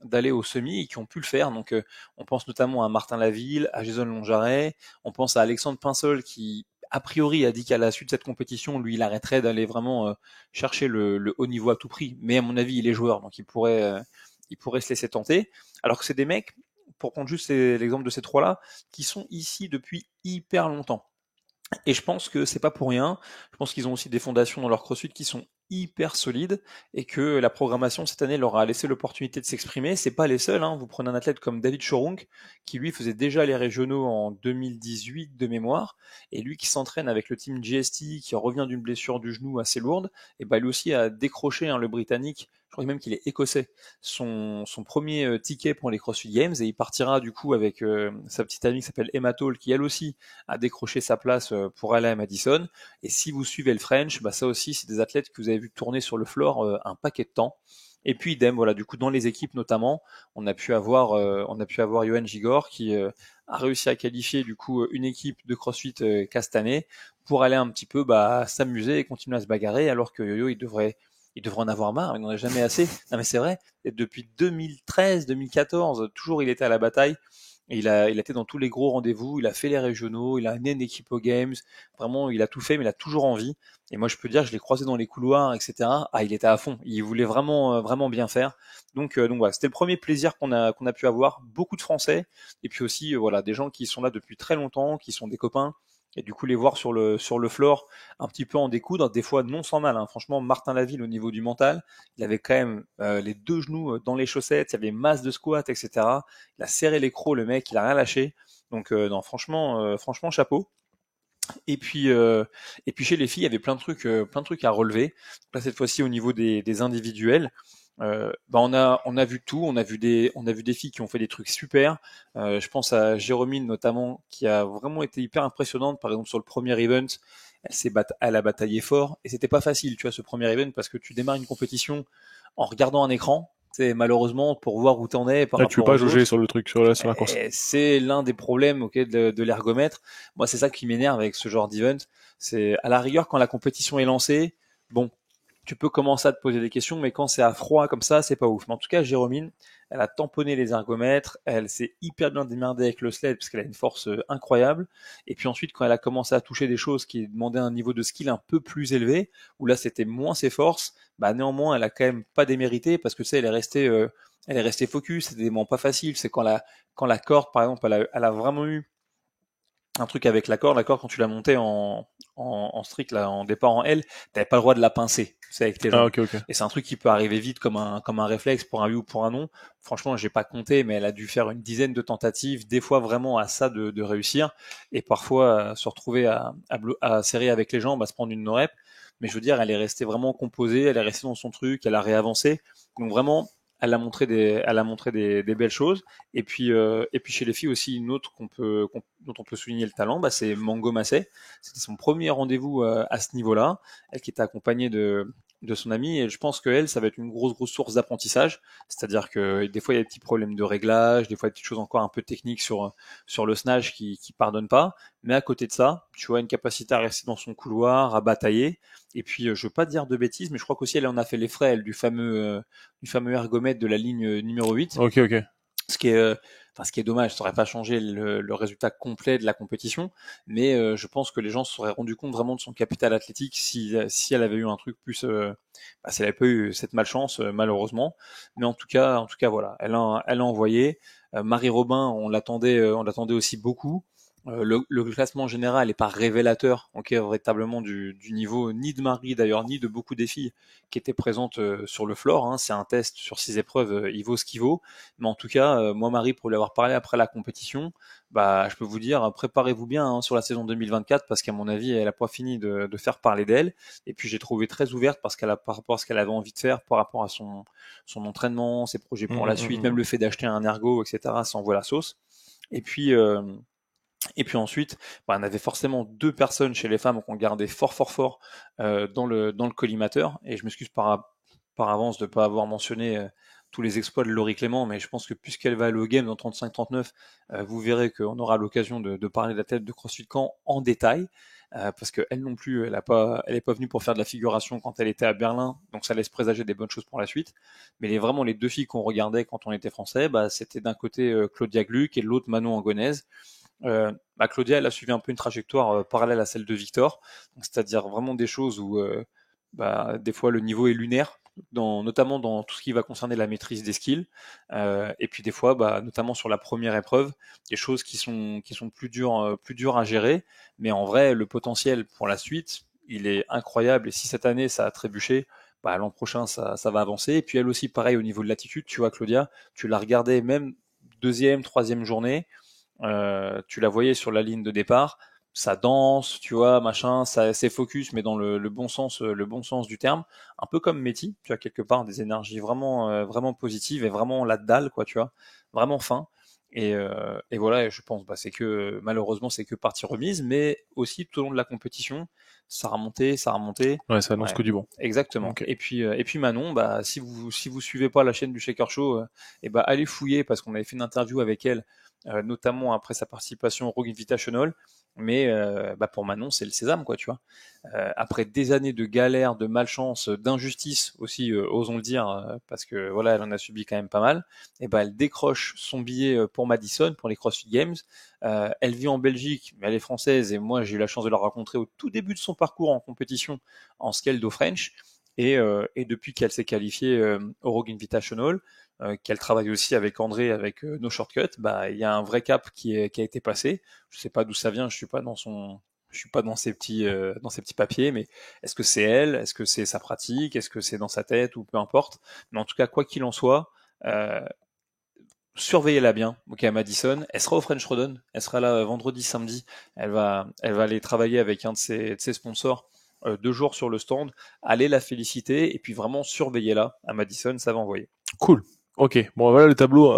d'aller au semi et qui ont pu le faire. Donc on pense notamment à Martin Laville, à Jason Longjarret, on pense à Alexandre Pinsol qui a priori a dit qu'à la suite de cette compétition, lui il arrêterait d'aller vraiment chercher le haut niveau à tout prix. Mais à mon avis il est joueur, donc il pourrait se laisser tenter. Alors que c'est des mecs, pour prendre juste l'exemple de ces trois-là, qui sont ici depuis hyper longtemps. Et je pense que c'est pas pour rien. Je pense qu'ils ont aussi des fondations dans leur CrossFit qui sont hyper solides et que la programmation cette année leur a laissé l'opportunité de s'exprimer. C'est pas les seuls. Vous prenez un athlète comme David Chorunk qui lui faisait déjà les régionaux en 2018 de mémoire et lui qui s'entraîne avec le team GST qui revient d'une blessure du genou assez lourde. Et lui aussi a décroché le Britannique. Je crois même qu'il est écossais, son premier ticket pour les CrossFit Games et il partira du coup avec sa petite amie qui s'appelle Emma Toll qui elle aussi a décroché sa place pour aller à Madison. Et si vous suivez le French, bah ça aussi c'est des athlètes que vous avez vu tourner sur le floor un paquet de temps. Et puis idem, voilà, du coup dans les équipes notamment, on a pu avoir Johan Gigor qui a réussi à qualifier du coup une équipe de CrossFit Castanet pour aller un petit peu s'amuser et continuer à se bagarrer alors que Yo-Yo il devrait en avoir marre, il n'en a jamais assez. Non mais c'est vrai, et depuis 2013, 2014, toujours il était à la bataille. Et il a été dans tous les gros rendez-vous, il a fait les régionaux, il a amené une équipe aux Games, vraiment il a tout fait, mais il a toujours envie. Et moi je peux dire, je l'ai croisé dans les couloirs, etc. Ah, il était à fond, il voulait vraiment bien faire. Donc voilà, c'était le premier plaisir qu'on a pu avoir, beaucoup de Français, et puis aussi voilà des gens qui sont là depuis très longtemps, qui sont des copains. Et du coup, les voir sur le floor, un petit peu en découdre, des fois non sans mal. Hein. Franchement, Martin Laville, au niveau du mental, il avait quand même les deux genoux dans les chaussettes, il y avait masse de squat, etc. Il a serré les crocs, le mec, il a rien lâché. Donc non, franchement, chapeau. Et puis chez les filles, il y avait plein de trucs à relever. Là, cette fois-ci, au niveau des individuels, on a vu tout. On a vu des filles qui ont fait des trucs super. Je pense à Jérômine notamment, qui a vraiment été hyper impressionnante. Par exemple, sur le premier event, elle a bataillé fort et c'était pas facile, tu vois, ce premier event parce que tu démarres une compétition en regardant un écran. C'est malheureusement pour voir où t'en es par tu peux rapport pas aux jauger autres. sur le truc, sur la course. C'est l'un des problèmes de l'ergomètre. Moi, c'est ça qui m'énerve avec ce genre d'event. C'est à la rigueur quand la compétition est lancée, bon, tu peux commencer à te poser des questions, mais quand c'est à froid comme ça, c'est pas ouf. Mais en tout cas, Jérôme, elle a tamponné les ergomètres, elle s'est hyper bien démerdée avec le sled parce qu'elle a une force incroyable. Et puis ensuite, quand elle a commencé à toucher des choses qui demandaient un niveau de skill un peu plus élevé, où là c'était moins ses forces, bah néanmoins, elle a quand même pas démérité parce que tu sais, elle est restée focus. C'était des moments pas faciles. C'est quand la corde, par exemple, elle a vraiment eu un truc avec la corde quand tu la montais en strict, là, en départ en L, t'avais pas le droit de la pincer, c'est avec tes Ah, jambes. ok. Et c'est un truc qui peut arriver vite comme un réflexe pour un oui ou pour un non. Franchement, j'ai pas compté, mais elle a dû faire une dizaine de tentatives, des fois vraiment à ça de réussir, et parfois se retrouver à serrer avec les jambes, à se prendre une no-rep. Mais je veux dire, elle est restée vraiment composée, elle est restée dans son truc, elle a réavancé. Donc vraiment, elle a montré des belles choses. Et puis chez les filles aussi, une autre dont on peut souligner le talent, bah, c'est Mango Massé. C'était son premier rendez-vous à ce niveau-là. Elle qui était accompagnée de son amie et je pense que elle, ça va être une grosse source d'apprentissage. C'est-à-dire que des fois il y a des petits problèmes de réglage, des fois des petites choses encore un peu techniques sur le snatch qui pardonnent pas. Mais à côté de ça, tu vois une capacité à rester dans son couloir, à batailler. Et puis je veux pas dire de bêtises, mais je crois qu'aussi elle en a fait les frais elle, du fameux ergomètre de la ligne numéro 8. Ok. Ce qui est, ce qui est dommage, ça aurait pas changé le résultat complet de la compétition, mais je pense que les gens se seraient rendus compte vraiment de son capital athlétique si elle avait eu un truc plus, si elle avait pas eu cette malchance malheureusement. Mais en tout cas voilà, elle a envoyé. Marie Robin, on l'attendait aussi beaucoup. Le classement général n'est pas révélateur, ok, véritablement du niveau ni de Marie d'ailleurs ni de beaucoup des filles qui étaient présentes sur le floor. Hein. C'est un test sur 6 épreuves, il vaut ce qu'il vaut. Mais en tout cas, moi Marie, pour lui avoir parlé après la compétition, bah je peux vous dire, préparez-vous bien hein, sur la saison 2024 parce qu'à mon avis, elle a pas fini de faire parler d'elle. Et puis j'ai trouvé très ouverte parce qu'elle a par rapport à ce qu'elle avait envie de faire, par rapport à son entraînement, ses projets pour la suite, même le fait d'acheter un ergo, etc. Ça envoie la sauce. Et puis et puis ensuite, bah, on avait forcément deux personnes chez les femmes qu'on gardait fort dans le collimateur. Et je m'excuse par avance de ne pas avoir mentionné tous les exploits de Laurie Clément, mais je pense que puisqu'elle va aller au game dans 35-39, vous verrez qu'on aura l'occasion de parler de la tête de CrossFit Caen en détail. Parce qu'elle non plus, elle est pas venue pour faire de la figuration quand elle était à Berlin, donc ça laisse présager des bonnes choses pour la suite. Mais vraiment les deux filles qu'on regardait quand on était français, bah, c'était d'un côté Claudia Gluck et de l'autre Manon Angonèse. Claudia, elle a suivi un peu une trajectoire parallèle à celle de Victor, c'est-à-dire vraiment des choses où des fois le niveau est lunaire, notamment dans tout ce qui va concerner la maîtrise des skills, et puis des fois, notamment sur la première épreuve, des choses qui sont plus dures à gérer, mais en vrai, le potentiel pour la suite, il est incroyable, et si cette année ça a trébuché, l'an prochain ça va avancer, et puis elle aussi, pareil au niveau de l'attitude, tu vois Claudia, tu la regardais même deuxième, troisième journée, tu la voyais sur la ligne de départ, ça danse, tu vois, machin, ça c'est focus, mais dans le bon sens, le bon sens du terme. Un peu comme Mehdi, tu as quelque part des énergies vraiment positives et vraiment la dalle, quoi, tu vois, vraiment fin. Et voilà, et je pense, bah, c'est que malheureusement, c'est que partie remise, mais aussi tout au long de la compétition, ça a remonté, ça a remonté. Ouais, ça annonce Ouais, que du bon. exactement. Ok. Et puis Manon, bah, si vous suivez pas la chaîne du Shaker Show, et bah, allez fouiller parce qu'on avait fait une interview avec elle, notamment après sa participation au Rogue Invitational. Mais bah, pour Manon, c'est le sésame, quoi, tu vois. Après des années de galère, de malchance, d'injustice aussi, osons le dire, parce que voilà, elle en a subi quand même pas mal. Et ben, elle décroche son billet pour Madison, pour les CrossFit Games. Elle vit en Belgique, mais elle est française. Et moi, j'ai eu la chance de la rencontrer au tout début de son parcours en compétition en scale do French. Et depuis qu'elle s'est qualifiée au Rogue Invitational, qu'elle travaille aussi avec André, avec No Shortcut, bah il y a un vrai cap qui a été passé. Je sais pas d'où ça vient, je suis pas dans ses petits papiers, mais est-ce que c'est elle, est-ce que c'est sa pratique, est-ce que c'est dans sa tête ou peu importe. Mais en tout cas, quoi qu'il en soit, euh, surveillez-la bien. Ok, à Madison, elle sera au French Rodon, elle sera là vendredi, samedi. Elle va aller travailler avec un de ses sponsors. 2 jours sur le stand, allez la féliciter et puis vraiment surveillez-la à Madison, ça va envoyer. Cool. Ok. Bon, voilà le tableau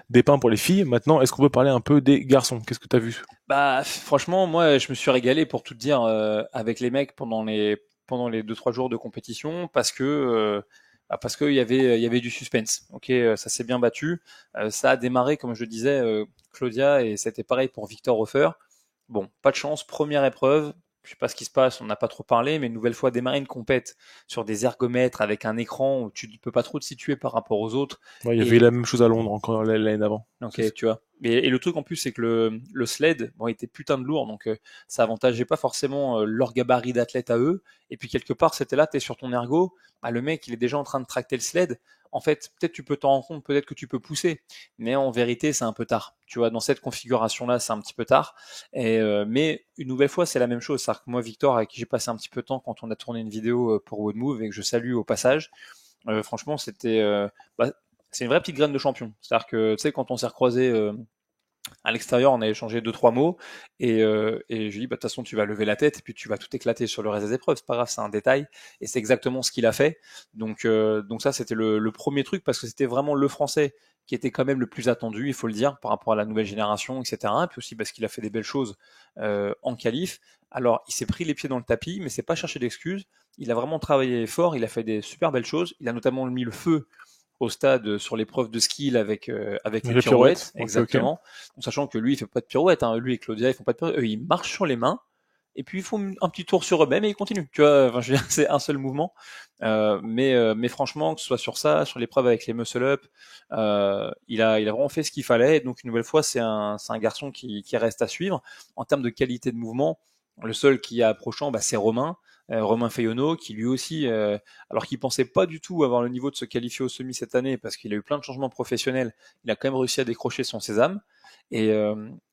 dépeint pour les filles. Maintenant, est-ce qu'on peut parler un peu des garçons? Qu'est-ce que t'as vu? Bah, franchement, moi, je me suis régalé pour tout te dire avec les mecs pendant les 2-3 jours de compétition parce que il y avait du suspense. Ok, ça s'est bien battu. Ça a démarré, comme je le disais, Claudia, et c'était pareil pour Victor Hofer. Bon, pas de chance, première épreuve. Je sais pas ce qui se passe, on n'a pas trop parlé, mais une nouvelle fois démarrer une compète sur des ergomètres avec un écran où tu ne peux pas trop te situer par rapport aux autres. Ouais, il y avait Et la même chose à Londres encore l'année d'avant. ok, tu vois. Et le truc en plus, c'est que le sled, bon, il était putain de lourd, donc ça avantageait pas forcément leur gabarit d'athlète à eux. Et puis quelque part, c'était là, t'es sur ton ergo, bah, le mec, il est déjà en train de tracter le sled. En fait, peut-être tu peux t'en rendre compte, peut-être que tu peux pousser, mais en vérité, c'est un peu tard. Tu vois, dans cette configuration-là, c'est un petit peu tard. Mais une nouvelle fois, c'est la même chose. C'est-à-dire que moi, Victor, avec qui j'ai passé un petit peu de temps quand on a tourné une vidéo pour Woodmove et que je salue au passage, franchement, bah, c'est une vraie petite graine de champion. C'est-à-dire que, tu sais, quand on s'est recroisé à l'extérieur, on a échangé 2-3 mots et je lui dis, bah, de toute façon, tu vas lever la tête et puis tu vas tout éclater sur le reste des épreuves. C'est pas grave, c'est un détail et c'est exactement ce qu'il a fait. Donc ça, c'était le premier truc parce que c'était vraiment le français qui était quand même le plus attendu, il faut le dire, par rapport à la nouvelle génération, etc. Et puis aussi parce qu'il a fait des belles choses en qualif. Alors, il s'est pris les pieds dans le tapis, mais c'est pas chercher d'excuses. Il a vraiment travaillé fort, il a fait des super belles choses. Il a notamment mis le feu au stade sur l'épreuve de skill avec les pirouettes, Ok, ok. exactement. En sachant que lui, il fait pas de pirouettes, hein. Lui et Claudia, ils font pas de pirouettes. Eux, ils marchent sur les mains et puis ils font un petit tour sur eux-mêmes et ils continuent. Tu vois, enfin, je veux dire, c'est un seul mouvement. Mais franchement, que ce soit sur ça, sur l'épreuve avec les muscle-up, il a vraiment fait ce qu'il fallait. Donc une nouvelle fois, c'est un garçon qui reste à suivre. En termes de qualité de mouvement, le seul qui est approchant, bah, c'est Romain. Romain Fayonneau, qui lui aussi, alors qu'il pensait pas du tout avoir le niveau de se qualifier au semi cette année, parce qu'il a eu plein de changements professionnels, il a quand même réussi à décrocher son sésame. Et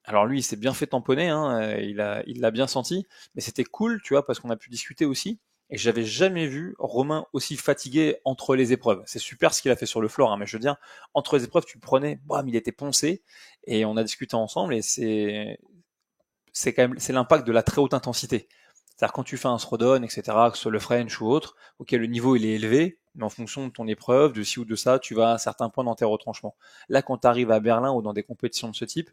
alors lui, il s'est bien fait tamponner, hein, il l'a bien senti, mais c'était cool, tu vois, parce qu'on a pu discuter aussi. Et j'avais jamais vu Romain aussi fatigué entre les épreuves. C'est super ce qu'il a fait sur le floor, hein, mais je veux dire, entre les épreuves, tu le prenais, bam, il était poncé, et on a discuté ensemble, et c'est quand même c'est l'impact de la très haute intensité. C'est-à-dire quand tu fais un throwdown, etc., que ce soit le French ou autre, ok, le niveau il est élevé, mais en fonction de ton épreuve, de ci ou de ça, tu vas à un certain point dans tes retranchements. Là, quand tu arrives à Berlin ou dans des compétitions de ce type,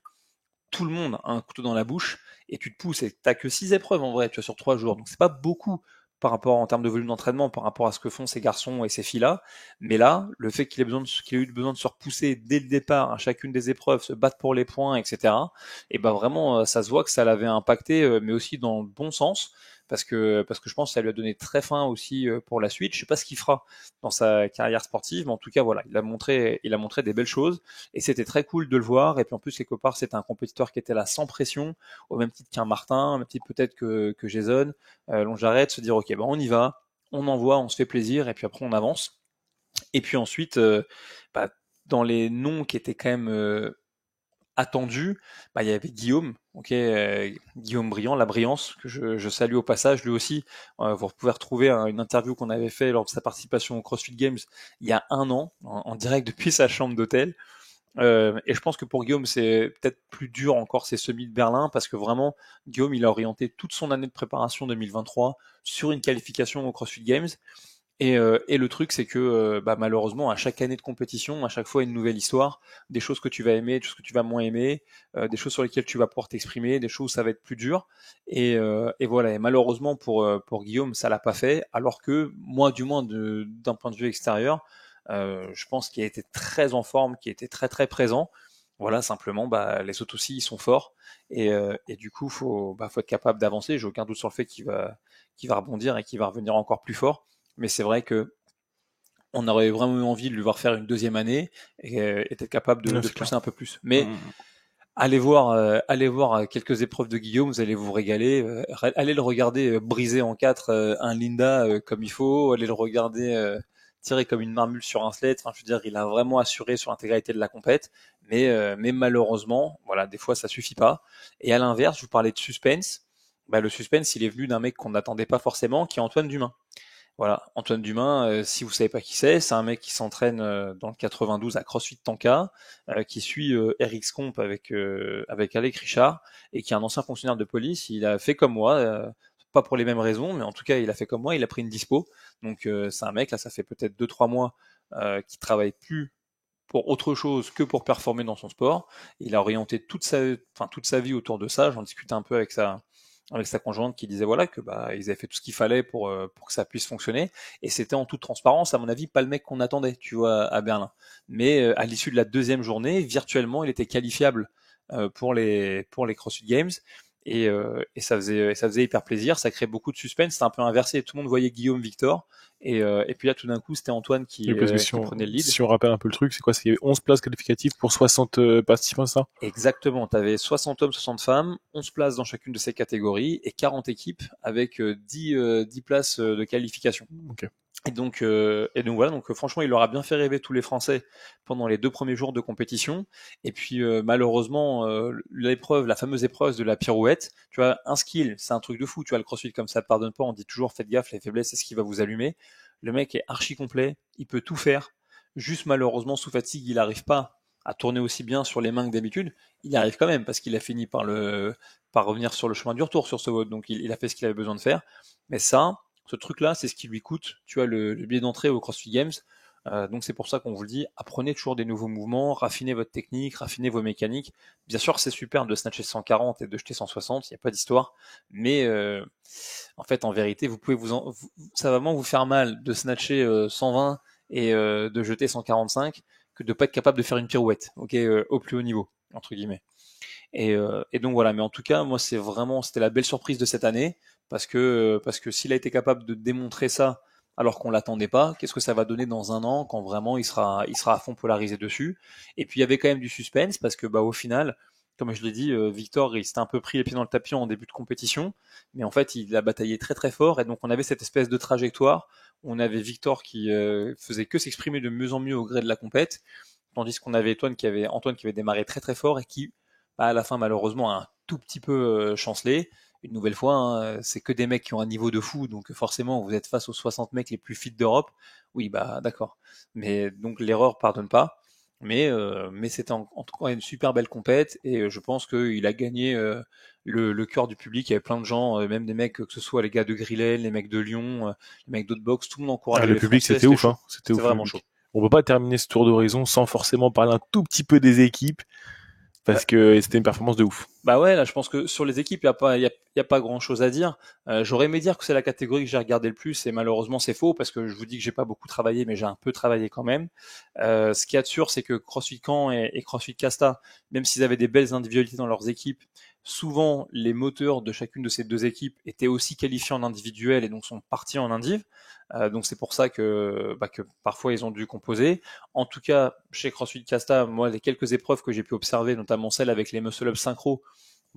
tout le monde a un couteau dans la bouche et tu te pousses et t'as que 6 épreuves en vrai, tu vois, sur 3 jours. Donc c'est pas beaucoup par rapport en termes de volume d'entraînement, par rapport à ce que font ces garçons et ces filles-là. Mais là, le fait qu'il ait eu besoin de se repousser dès le départ à chacune des épreuves, se battre pour les points, etc. Et ben vraiment, ça se voit que ça l'avait impacté, mais aussi dans le bon sens. Parce que je pense que ça lui a donné très faim aussi pour la suite. Je sais pas ce qu'il fera dans sa carrière sportive, mais en tout cas voilà, il a montré des belles choses et c'était très cool de le voir. Et puis en plus quelque part c'était un compétiteur qui était là sans pression, au même titre qu'un Martin, au même titre peut-être que Jason. J'arrête, se dire ok, ben on y va, on envoie, on se fait plaisir et puis après on avance. Et puis ensuite, bah, dans les noms qui étaient quand même attendus, bah, il y avait Guillaume, ok, Guillaume Briand, la Briance, que je salue au passage, lui aussi. Vous pouvez retrouver une interview qu'on avait fait lors de sa participation au CrossFit Games il y a un an, en direct depuis sa chambre d'hôtel. Et je pense que pour Guillaume, c'est peut-être plus dur encore ces semis de Berlin parce que vraiment, Guillaume, il a orienté toute son année de préparation 2023 sur une qualification au CrossFit Games. Et le truc, c'est que malheureusement, à chaque année de compétition, à chaque fois une nouvelle histoire, des choses que tu vas aimer, des choses que tu vas moins aimer, des choses sur lesquelles tu vas pouvoir t'exprimer, des choses où ça va être plus dur. Et voilà. Et malheureusement pour Guillaume, ça l'a pas fait. Alors que moi, du moins d'un point de vue extérieur, je pense qu'il a été très en forme, qu'il était très très présent. Voilà, simplement, les autres aussi, ils sont forts. Et du coup, faut être capable d'avancer. J'ai aucun doute sur le fait qu'il va rebondir et qu'il va revenir encore plus fort. Mais c'est vrai que on aurait vraiment eu envie de lui voir faire une deuxième année et être capable de pousser un peu plus. Mais allez voir quelques épreuves de Guillaume, vous allez vous régaler. Allez le regarder briser en quatre un Linda comme il faut. Allez le regarder tirer comme une marmule sur un sled. Enfin, je veux dire, il a vraiment assuré sur l'intégralité de la compète. Mais malheureusement, voilà, des fois ça suffit pas. Et à l'inverse, je vous parlais de suspense. Le suspense, il est venu d'un mec qu'on n'attendait pas forcément, qui est Antoine Dumain. Voilà, Antoine Dumain, si vous savez pas qui c'est un mec qui s'entraîne dans le 92 à CrossFit Tanka, qui suit Eric Comp avec Alec Richard et qui est un ancien fonctionnaire de police. Il a fait comme moi, pas pour les mêmes raisons, mais en tout cas il a fait comme moi. Il a pris une dispo. Donc c'est un mec là, ça fait peut-être 2-3 mois qui travaille plus pour autre chose que pour performer dans son sport. Il a orienté toute sa vie autour de ça. J'en discutais un peu avec sa conjointe qui disait voilà que ils avaient fait tout ce qu'il fallait pour que ça puisse fonctionner et c'était en toute transparence à mon avis pas le mec qu'on attendait tu vois à Berlin mais à l'issue de la deuxième journée virtuellement il était qualifiable pour les CrossFit Games et ça faisait hyper plaisir, ça crée beaucoup de suspense, c'était un peu inversé, tout le monde voyait Guillaume Victor et puis là tout d'un coup c'était Antoine qui prenait le lead. Si on rappelle un peu le truc, c'est quoi? Il y avait 11 places qualificatives pour 60 participants, ça? Exactement, tu avais 60 hommes, 60 femmes, 11 places dans chacune de ces catégories et 40 équipes avec 10 places de qualification. Okay. Et donc voilà, donc franchement, il leur a bien fait rêver tous les Français pendant les 2 premiers jours de compétition. Et puis malheureusement, la fameuse épreuve de la pirouette, tu vois, un skill, c'est un truc de fou. Tu vois, le CrossFit comme ça pardonne pas. On dit toujours faites gaffe, les faiblesses, c'est ce qui va vous allumer. Le mec est archi complet, il peut tout faire. Juste malheureusement sous fatigue, il n'arrive pas à tourner aussi bien sur les mains que d'habitude. Il y arrive quand même parce qu'il a fini par revenir sur le chemin du retour sur ce vote. Donc il a fait ce qu'il avait besoin de faire. Mais ça, ce truc-là, c'est ce qui lui coûte, tu vois, le billet d'entrée au CrossFit Games. Donc c'est pour ça qu'on vous le dit, apprenez toujours des nouveaux mouvements, raffinez votre technique, raffinez vos mécaniques. Bien sûr, c'est super de snatcher 140 et de jeter 160, il n'y a pas d'histoire. Mais en fait, en vérité, ça va vraiment vous faire mal de snatcher 120 et de jeter 145 que de pas être capable de faire une pirouette, ok, au plus haut niveau, entre guillemets. Et donc voilà, mais en tout cas, moi c'était la belle surprise de cette année parce que s'il a été capable de démontrer ça alors qu'on l'attendait pas, qu'est-ce que ça va donner dans un an quand vraiment il sera à fond polarisé dessus. Et puis il y avait quand même du suspense parce que au final, comme je l'ai dit, Victor il s'était un peu pris les pieds dans le tapis en début de compétition, mais en fait il a bataillé très très fort et donc on avait cette espèce de trajectoire. On avait Victor qui faisait que s'exprimer de mieux en mieux au gré de la compète, tandis qu'on avait Antoine qui avait démarré très très fort et qui à la fin malheureusement un tout petit peu chancelé. Une nouvelle fois, hein, c'est que des mecs qui ont un niveau de fou, donc forcément vous êtes face aux 60 mecs les plus fit d'Europe. Oui, d'accord. Mais donc l'erreur pardonne pas. Mais c'était en tout cas une super belle compète et je pense qu'il a gagné le cœur du public. Il y avait plein de gens, même des mecs, que ce soit les gars de Grillet, les mecs de Lyon, les mecs d'autres box, tout le monde encourageait le public, Français, c'était ouf, hein. C'était vraiment chaud. On peut pas terminer ce tour d'horizon sans forcément parler un tout petit peu des équipes. Parce que c'était une performance de ouf. Ouais, là, je pense que sur les équipes, il y a pas grand chose à dire. J'aurais aimé dire que c'est la catégorie que j'ai regardé le plus, et malheureusement, c'est faux, parce que je vous dis que j'ai pas beaucoup travaillé, mais j'ai un peu travaillé quand même. Ce qu'il y a de sûr, c'est que CrossFit Caen et CrossFit Casta, même s'ils avaient des belles individualités dans leurs équipes, souvent, les moteurs de chacune de ces deux équipes étaient aussi qualifiés en individuel et donc sont partis en indiv. Donc c'est pour ça que parfois ils ont dû composer. En tout cas, chez CrossFit Casta, moi, les quelques épreuves que j'ai pu observer, notamment celle avec les muscle-up synchro,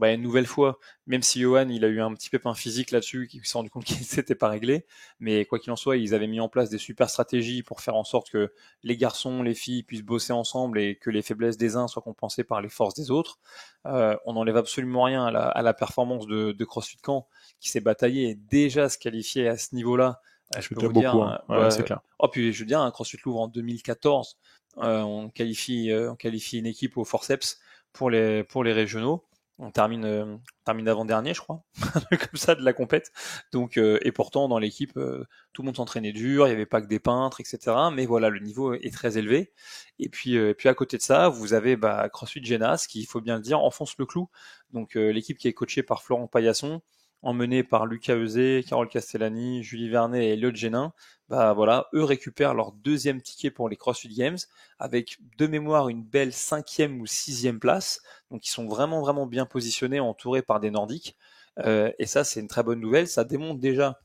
une nouvelle fois, même si Johan il a eu un petit pépin physique là-dessus, qui s'est rendu compte qu'il s'était pas réglé, mais quoi qu'il en soit, ils avaient mis en place des super stratégies pour faire en sorte que les garçons, les filles puissent bosser ensemble et que les faiblesses des uns soient compensées par les forces des autres. On n'enlève absolument rien à la performance de CrossFit Caen, qui s'est bataillé et déjà se qualifier à ce niveau-là. Je peux vous dire, c'est clair. puis je veux dire, un CrossFit Louvre en 2014, on qualifie une équipe au forceps pour les régionaux. On termine avant-dernier, je crois, comme ça de la compète. Donc et pourtant dans l'équipe, tout le monde s'entraînait dur, il n'y avait pas que des peintres, etc. Mais voilà, le niveau est très élevé. Et puis à côté de ça, vous avez CrossFit Genas qui, il faut bien le dire, enfonce le clou. Donc l'équipe qui est coachée par Florent Paillasson, emmenée par Lucas Euzet, Carole Castellani, Julie Vernet et Elliot Génin, voilà, eux récupèrent leur deuxième ticket pour les CrossFit Games avec de mémoire une belle 5e ou 6e place. Donc ils sont vraiment bien positionnés, entourés par des Nordiques. Et ça, c'est une très bonne nouvelle. Ça démontre déjà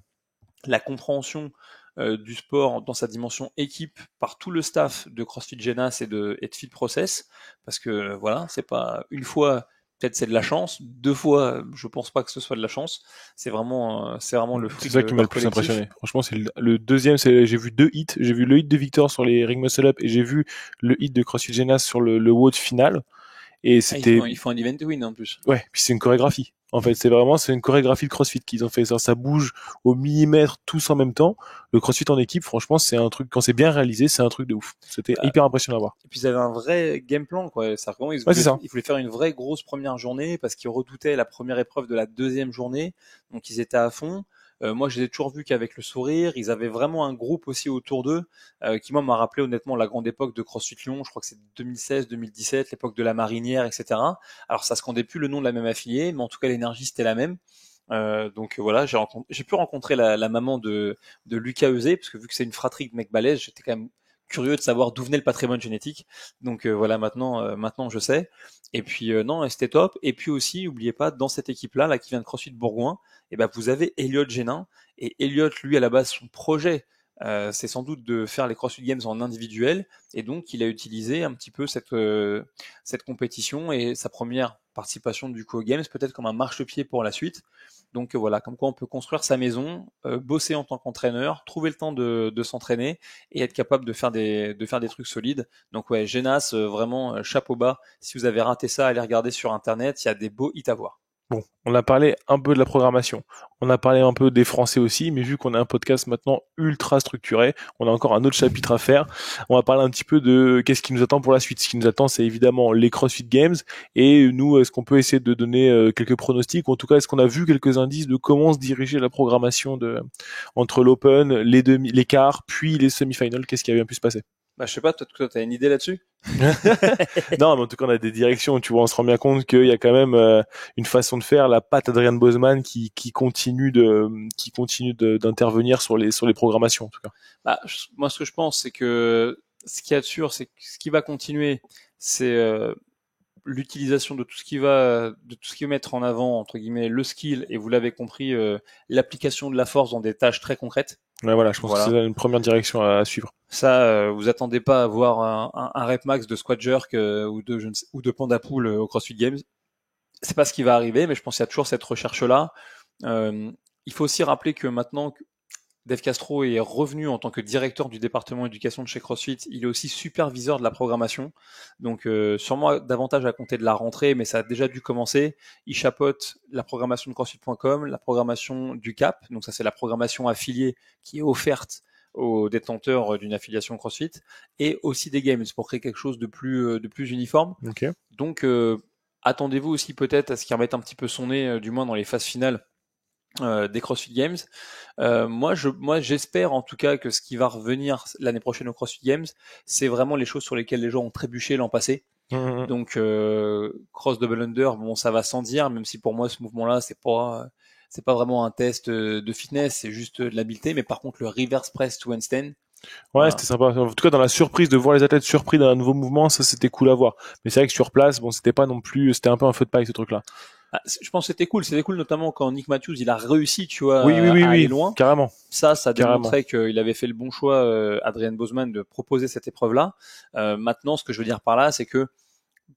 la compréhension du sport dans sa dimension équipe par tout le staff de CrossFit Genas et de Fit Process. Parce que voilà, c'est pas une fois. Peut-être c'est de la chance. 2 fois, je pense pas que ce soit de la chance. C'est vraiment le fruit. C'est ça qui m'a le plus impressionné. Franchement, c'est le deuxième. J'ai vu 2 hits. J'ai vu le hit de Victor sur les Ring Muscle Up et j'ai vu le hit de CrossFit Genas sur le WOD final. Et c'était. Ils font un event win en plus. Ouais. Puis c'est une chorégraphie. En fait, c'est une chorégraphie de CrossFit qu'ils ont fait. Ça bouge au millimètre tous en même temps. Le CrossFit en équipe, franchement, c'est un truc, quand c'est bien réalisé, c'est un truc de ouf. C'était hyper impressionnant à voir. Et puis ils avaient un vrai game plan, quoi. Ils voulaient faire une vraie grosse première journée parce qu'ils redoutaient la première épreuve de la deuxième journée. Donc ils étaient à fond. Moi, je les ai toujours vus qu'avec le sourire. Ils avaient vraiment un groupe aussi autour d'eux qui, moi, m'a rappelé honnêtement la grande époque de CrossFit Lyon. Je crois que c'est 2016, 2017, l'époque de la marinière, etc. Alors, ça scandait plus le nom de la même affiliée, mais en tout cas, l'énergie, c'était la même. Donc voilà, j'ai pu rencontrer la maman de Lucas Euzet, parce que vu que c'est une fratrie de mecs balèzes, j'étais quand même curieux de savoir d'où venait le patrimoine génétique. Donc voilà, maintenant je sais. Et puis non, c'était top. Et puis aussi, n'oubliez pas, dans cette équipe-là, qui vient de CrossFit Bourgoin, vous avez Elliot Génin. Et Elliot, lui, à la base, son projet, c'est sans doute de faire les CrossFit Games en individuel. Et donc, il a utilisé un petit peu cette compétition et sa première participation du coup aux Games, peut-être comme un marchepied pour la suite. Donc voilà, comme quoi on peut construire sa maison, bosser en tant qu'entraîneur, trouver le temps de s'entraîner et être capable de faire des trucs solides. Donc ouais, Genas, vraiment chapeau bas. Si vous avez raté ça, allez regarder sur internet, il y a des beaux hits à voir. Bon, on a parlé un peu de la programmation, on a parlé un peu des Français aussi, mais vu qu'on a un podcast maintenant ultra structuré, on a encore un autre chapitre à faire. On va parler un petit peu de qu'est-ce qui nous attend pour la suite. Ce qui nous attend, c'est évidemment les CrossFit Games. Et nous, est-ce qu'on peut essayer de donner quelques pronostics, ou en tout cas, est-ce qu'on a vu quelques indices de comment se diriger la programmation entre l'Open, les quarts, puis les semi-finals? Qu'est-ce qui a bien pu se passer? Je sais pas, toi, t'as une idée là-dessus? Non, mais en tout cas, on a des directions. Tu vois, on se rend bien compte qu'il y a quand même une façon de faire, la patte Adrian Bozman qui continue d'intervenir sur les programmations, en tout cas. Moi, ce que je pense, c'est que ce qu'il y a de sûr, c'est que ce qui va continuer, c'est l'utilisation de tout ce qui va mettre en avant entre guillemets le skill, et vous l'avez compris, l'application de la force dans des tâches très concrètes. Ouais, voilà, je pense que c'est une première direction à suivre. Ça, vous attendez pas à voir un rep max de squat jerk ou de panda pool au CrossFit Games. C'est pas ce qui va arriver, mais je pense qu'il y a toujours cette recherche là. Il faut aussi rappeler que maintenant Dave Castro est revenu en tant que directeur du département éducation de chez CrossFit. Il est aussi superviseur de la programmation. Donc sûrement davantage à compter de la rentrée, mais ça a déjà dû commencer. Il chapeaute la programmation de CrossFit.com, la programmation du CAP. Donc ça, c'est la programmation affiliée qui est offerte aux détenteurs d'une affiliation CrossFit, et aussi des games pour créer quelque chose de plus uniforme. Okay. Donc attendez-vous aussi peut-être à ce qu'il remette un petit peu son nez, du moins dans les phases finales des CrossFit Games. Moi, j'espère en tout cas que ce qui va revenir l'année prochaine aux CrossFit Games, c'est vraiment les choses sur lesquelles les gens ont trébuché l'an passé. Donc cross double under, bon, ça va sans dire, même si pour moi ce mouvement-là, c'est pas vraiment un test de fitness, c'est juste de l'habileté. Mais par contre, le reverse press to handstand, ouais, c'était sympa. En tout cas, dans la surprise de voir les athlètes surpris d'un nouveau mouvement, ça c'était cool à voir. Mais c'est vrai que sur place, bon, c'était pas non plus, c'était un peu un feu de paille ce truc-là. Je pense que c'était cool notamment quand Nick Matthews il a réussi, tu vois, à aller loin. Carrément. Ça démontrait qu'il avait fait le bon choix, Adrian Bozman, de proposer cette épreuve-là. Maintenant, ce que je veux dire par là, c'est que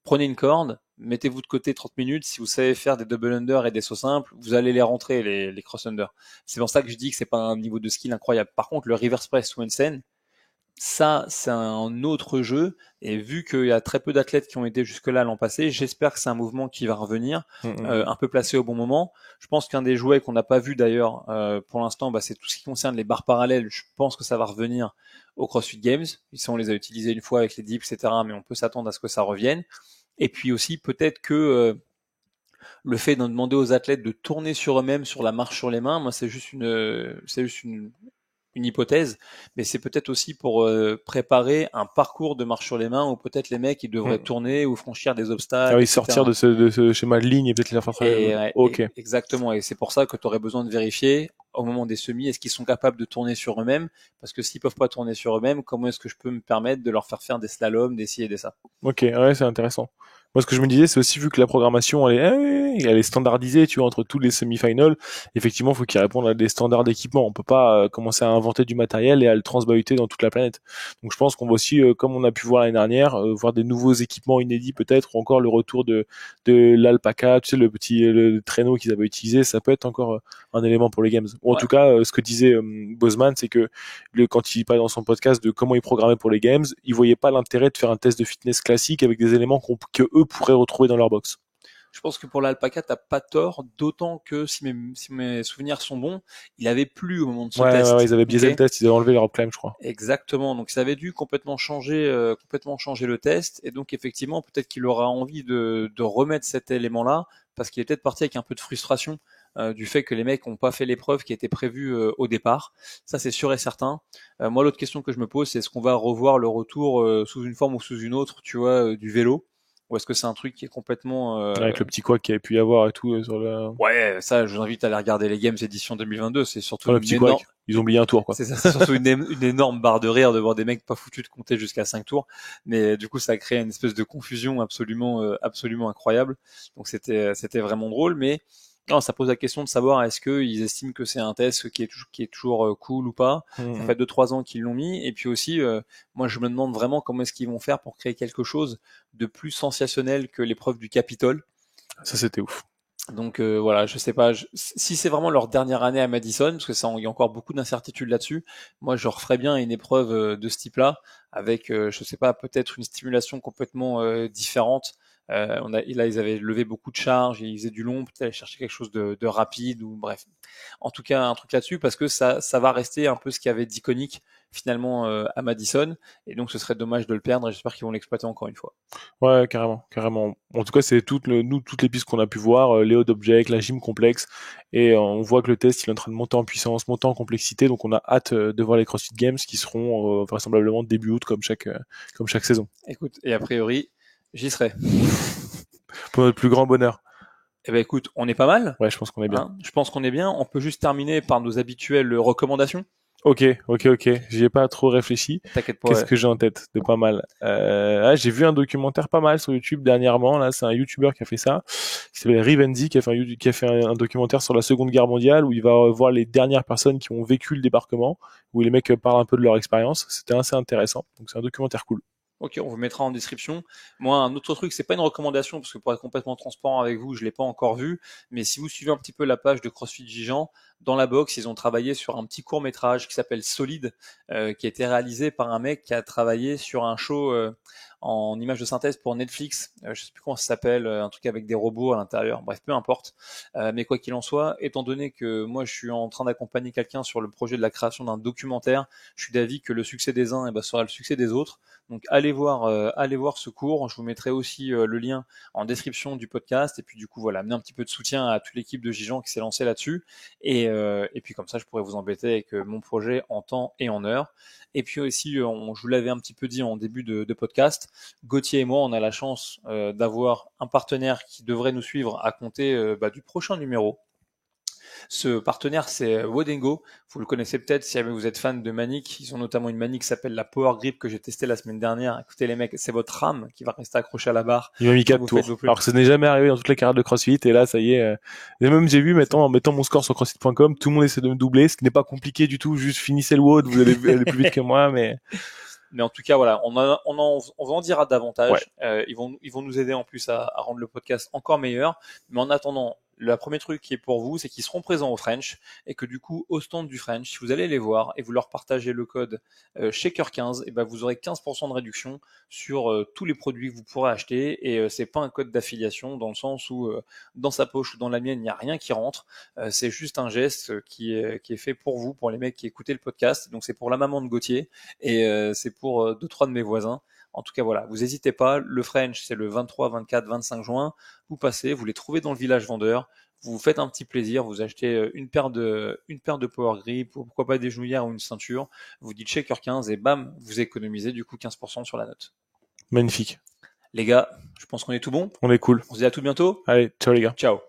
prenez une corde, mettez-vous de côté 30 minutes. Si vous savez faire des double under et des sauts simples, vous allez les rentrer, les cross under. C'est pour ça que je dis que c'est pas un niveau de skill incroyable. Par contre, le reverse press to handstand, Ça, c'est un autre jeu. Et vu qu'il y a très peu d'athlètes qui ont été jusque-là l'an passé, j'espère que c'est un mouvement qui va revenir, un peu placé au bon moment. Je pense qu'un des jouets qu'on n'a pas vu d'ailleurs pour l'instant, c'est tout ce qui concerne les barres parallèles. Je pense que ça va revenir au CrossFit Games. On les a utilisés une fois avec les dips, etc. Mais on peut s'attendre à ce que ça revienne. Et puis aussi, peut-être que le fait de demander aux athlètes de tourner sur eux-mêmes sur la marche sur les mains, moi, c'est juste une hypothèse, mais c'est peut-être aussi pour préparer un parcours de marche sur les mains où peut-être les mecs ils devraient tourner ou franchir des obstacles. Ah oui, sortir de ce schéma de ligne et peut-être les faire. Ok. Exactement, et c'est pour ça que tu aurais besoin de vérifier au moment des semis, est-ce qu'ils sont capables de tourner sur eux-mêmes? Parce que s'ils peuvent pas tourner sur eux-mêmes, comment est-ce que je peux me permettre de leur faire des slaloms, des ci et des ça? Ok, ouais, c'est intéressant. Moi, ce que je me disais, c'est aussi vu que la programmation, elle est standardisée, tu vois, entre tous les semi-finals. Effectivement, faut qu'ils répondent à des standards d'équipement. On peut pas commencer à inventer du matériel et à le transbahuter dans toute la planète. Donc, je pense qu'on va aussi, comme on a pu voir l'année dernière, voir des nouveaux équipements inédits peut-être, ou encore le retour de l'alpaca, tu sais, le traîneau qu'ils avaient utilisé. Ça peut être encore un élément pour les games. Ou en tout cas, ce que disait Bozeman, c'est que quand il parlait dans son podcast de comment il programmait pour les games, il voyait pas l'intérêt de faire un test de fitness classique avec des éléments que eux pourraient retrouver dans leur box. Je pense que pour l'alpaca, t'as pas tort, d'autant que si mes souvenirs sont bons, il avait plus au moment de ce test. Ouais, ils avaient biaisé le test, ils avaient enlevé leur climb, je crois. Exactement. Donc ça avait dû complètement changer le test, et donc effectivement, peut-être qu'il aura envie de remettre cet élément-là, parce qu'il est peut-être parti avec un peu de frustration du fait que les mecs n'ont pas fait l'épreuve qui était prévue au départ. Ça, c'est sûr et certain. Moi, l'autre question que je me pose, c'est est-ce qu'on va revoir le retour sous une forme ou sous une autre, tu vois, du vélo? Ou est-ce que c'est un truc qui est complètement... Avec le petit couac qu'il y avait pu y avoir et tout sur le... Ouais, ça, je vous invite à aller regarder les Games édition 2022. C'est surtout le petit couac. Ils ont oublié un tour, quoi. C'est ça, c'est surtout une énorme barre de rire de voir des mecs pas foutus de compter jusqu'à 5 tours. Mais du coup, ça a créé une espèce de confusion absolument incroyable. Donc c'était vraiment drôle. Mais non, ça pose la question de savoir est-ce qu'ils estiment que c'est un test qui est toujours cool ou pas. Ça fait 2-3 ans qu'ils l'ont mis. Et puis aussi, moi, je me demande vraiment comment est-ce qu'ils vont faire pour créer quelque chose de plus sensationnel que l'épreuve du Capitole. Ça, c'était ouf. Donc voilà, je sais pas si c'est vraiment leur dernière année à Madison, parce que ça, il y a encore beaucoup d'incertitudes là-dessus. Moi, je referais bien une épreuve de ce type-là, avec, je sais pas, peut-être une stimulation complètement différente. Là, ils avaient levé beaucoup de charges, ils faisaient du long, peut-être aller chercher quelque chose de rapide, ou bref. En tout cas, un truc là-dessus, parce que ça va rester un peu ce qu'il y avait d'iconique finalement à Madison, et donc ce serait dommage de le perdre, et j'espère qu'ils vont l'exploiter encore une fois. Ouais, carrément. En tout cas, c'est toutes les pistes qu'on a pu voir, les hot objects, la gym complexe, et on voit que le test il est en train de monter en puissance, monter en complexité, donc on a hâte de voir les CrossFit Games qui seront vraisemblablement début août comme chaque saison. Écoute, et a priori, j'y serai. Pour notre plus grand bonheur. Eh ben écoute, on est pas mal. Ouais, je pense qu'on est bien. Je pense qu'on est bien. On peut juste terminer par nos habituelles recommandations. Ok. J'y ai pas trop réfléchi. T'inquiète pas. Qu'est-ce que j'ai en tête de pas mal j'ai vu un documentaire pas mal sur YouTube dernièrement. Là, c'est un YouTuber qui a fait ça. Il s'appelle Rivenzi qui a fait un documentaire sur la Seconde Guerre mondiale où il va voir les dernières personnes qui ont vécu le débarquement, où les mecs parlent un peu de leur expérience. C'était assez intéressant. Donc c'est un documentaire cool. Ok, on vous mettra en description. Moi, un autre truc, c'est pas une recommandation, parce que pour être complètement transparent avec vous, je l'ai pas encore vu, mais si vous suivez un petit peu la page de CrossFit Gijan, dans la box, ils ont travaillé sur un petit court-métrage qui s'appelle Solide, qui a été réalisé par un mec qui a travaillé sur un show en image de synthèse pour Netflix. Je sais plus comment ça s'appelle, un truc avec des robots à l'intérieur. Bref, peu importe. Mais quoi qu'il en soit, étant donné que moi, je suis en train d'accompagner quelqu'un sur le projet de la création d'un documentaire, je suis d'avis que le succès des uns sera le succès des autres. Donc allez voir ce cours. Je vous mettrai aussi le lien en description du podcast. Et puis du coup, voilà, amener un petit peu de soutien à toute l'équipe de Gijan qui s'est lancée là-dessus. Et puis comme ça, je pourrais vous embêter avec mon projet en temps et en heure. Et puis aussi, je vous l'avais un petit peu dit en début de podcast, Gauthier et moi, on a la chance d'avoir un partenaire qui devrait nous suivre à compter du prochain numéro. Ce partenaire, c'est Wodengo. Vous le connaissez peut-être si vous êtes fan de manique. Ils ont notamment une manique qui s'appelle la Power Grip que j'ai testée la semaine dernière. Écoutez les mecs, c'est votre rame qui va rester accrochée à la barre. Il m'a mis 4 tours. Alors que ça n'est jamais arrivé dans toutes les carrières de CrossFit. Et là, ça y est. Et même j'ai vu, en mettant mon score sur CrossFit.com, tout le monde essaie de me doubler, ce qui n'est pas compliqué du tout. Juste finissez le WOD, vous allez aller plus vite que moi, mais... Mais en tout cas, voilà, on va en dire davantage. Ouais. Ils vont nous aider en plus à rendre le podcast encore meilleur. Mais en attendant, le premier truc qui est pour vous, c'est qu'ils seront présents au French et que du coup, au stand du French, si vous allez les voir et vous leur partagez le code Shaker15, et ben vous aurez 15% de réduction sur tous les produits que vous pourrez acheter. Et c'est pas un code d'affiliation dans le sens où dans sa poche ou dans la mienne, il n'y a rien qui rentre. C'est juste un geste qui est fait pour vous, pour les mecs qui écoutaient le podcast. Donc c'est pour la maman de Gauthier et c'est pour 2-3 de mes voisins. En tout cas, voilà, vous n'hésitez pas. Le French, c'est le 23, 24, 25 juin. Vous passez, vous les trouvez dans le village vendeur. Vous vous faites un petit plaisir. Vous achetez une paire de Power Grip, ou pourquoi pas des genouillères ou une ceinture. Vous dites Shaker 15 et bam, vous économisez du coup 15% sur la note. Magnifique. Les gars, je pense qu'on est tout bon. On est cool. On se dit à tout bientôt. Allez, ciao les gars. Ciao.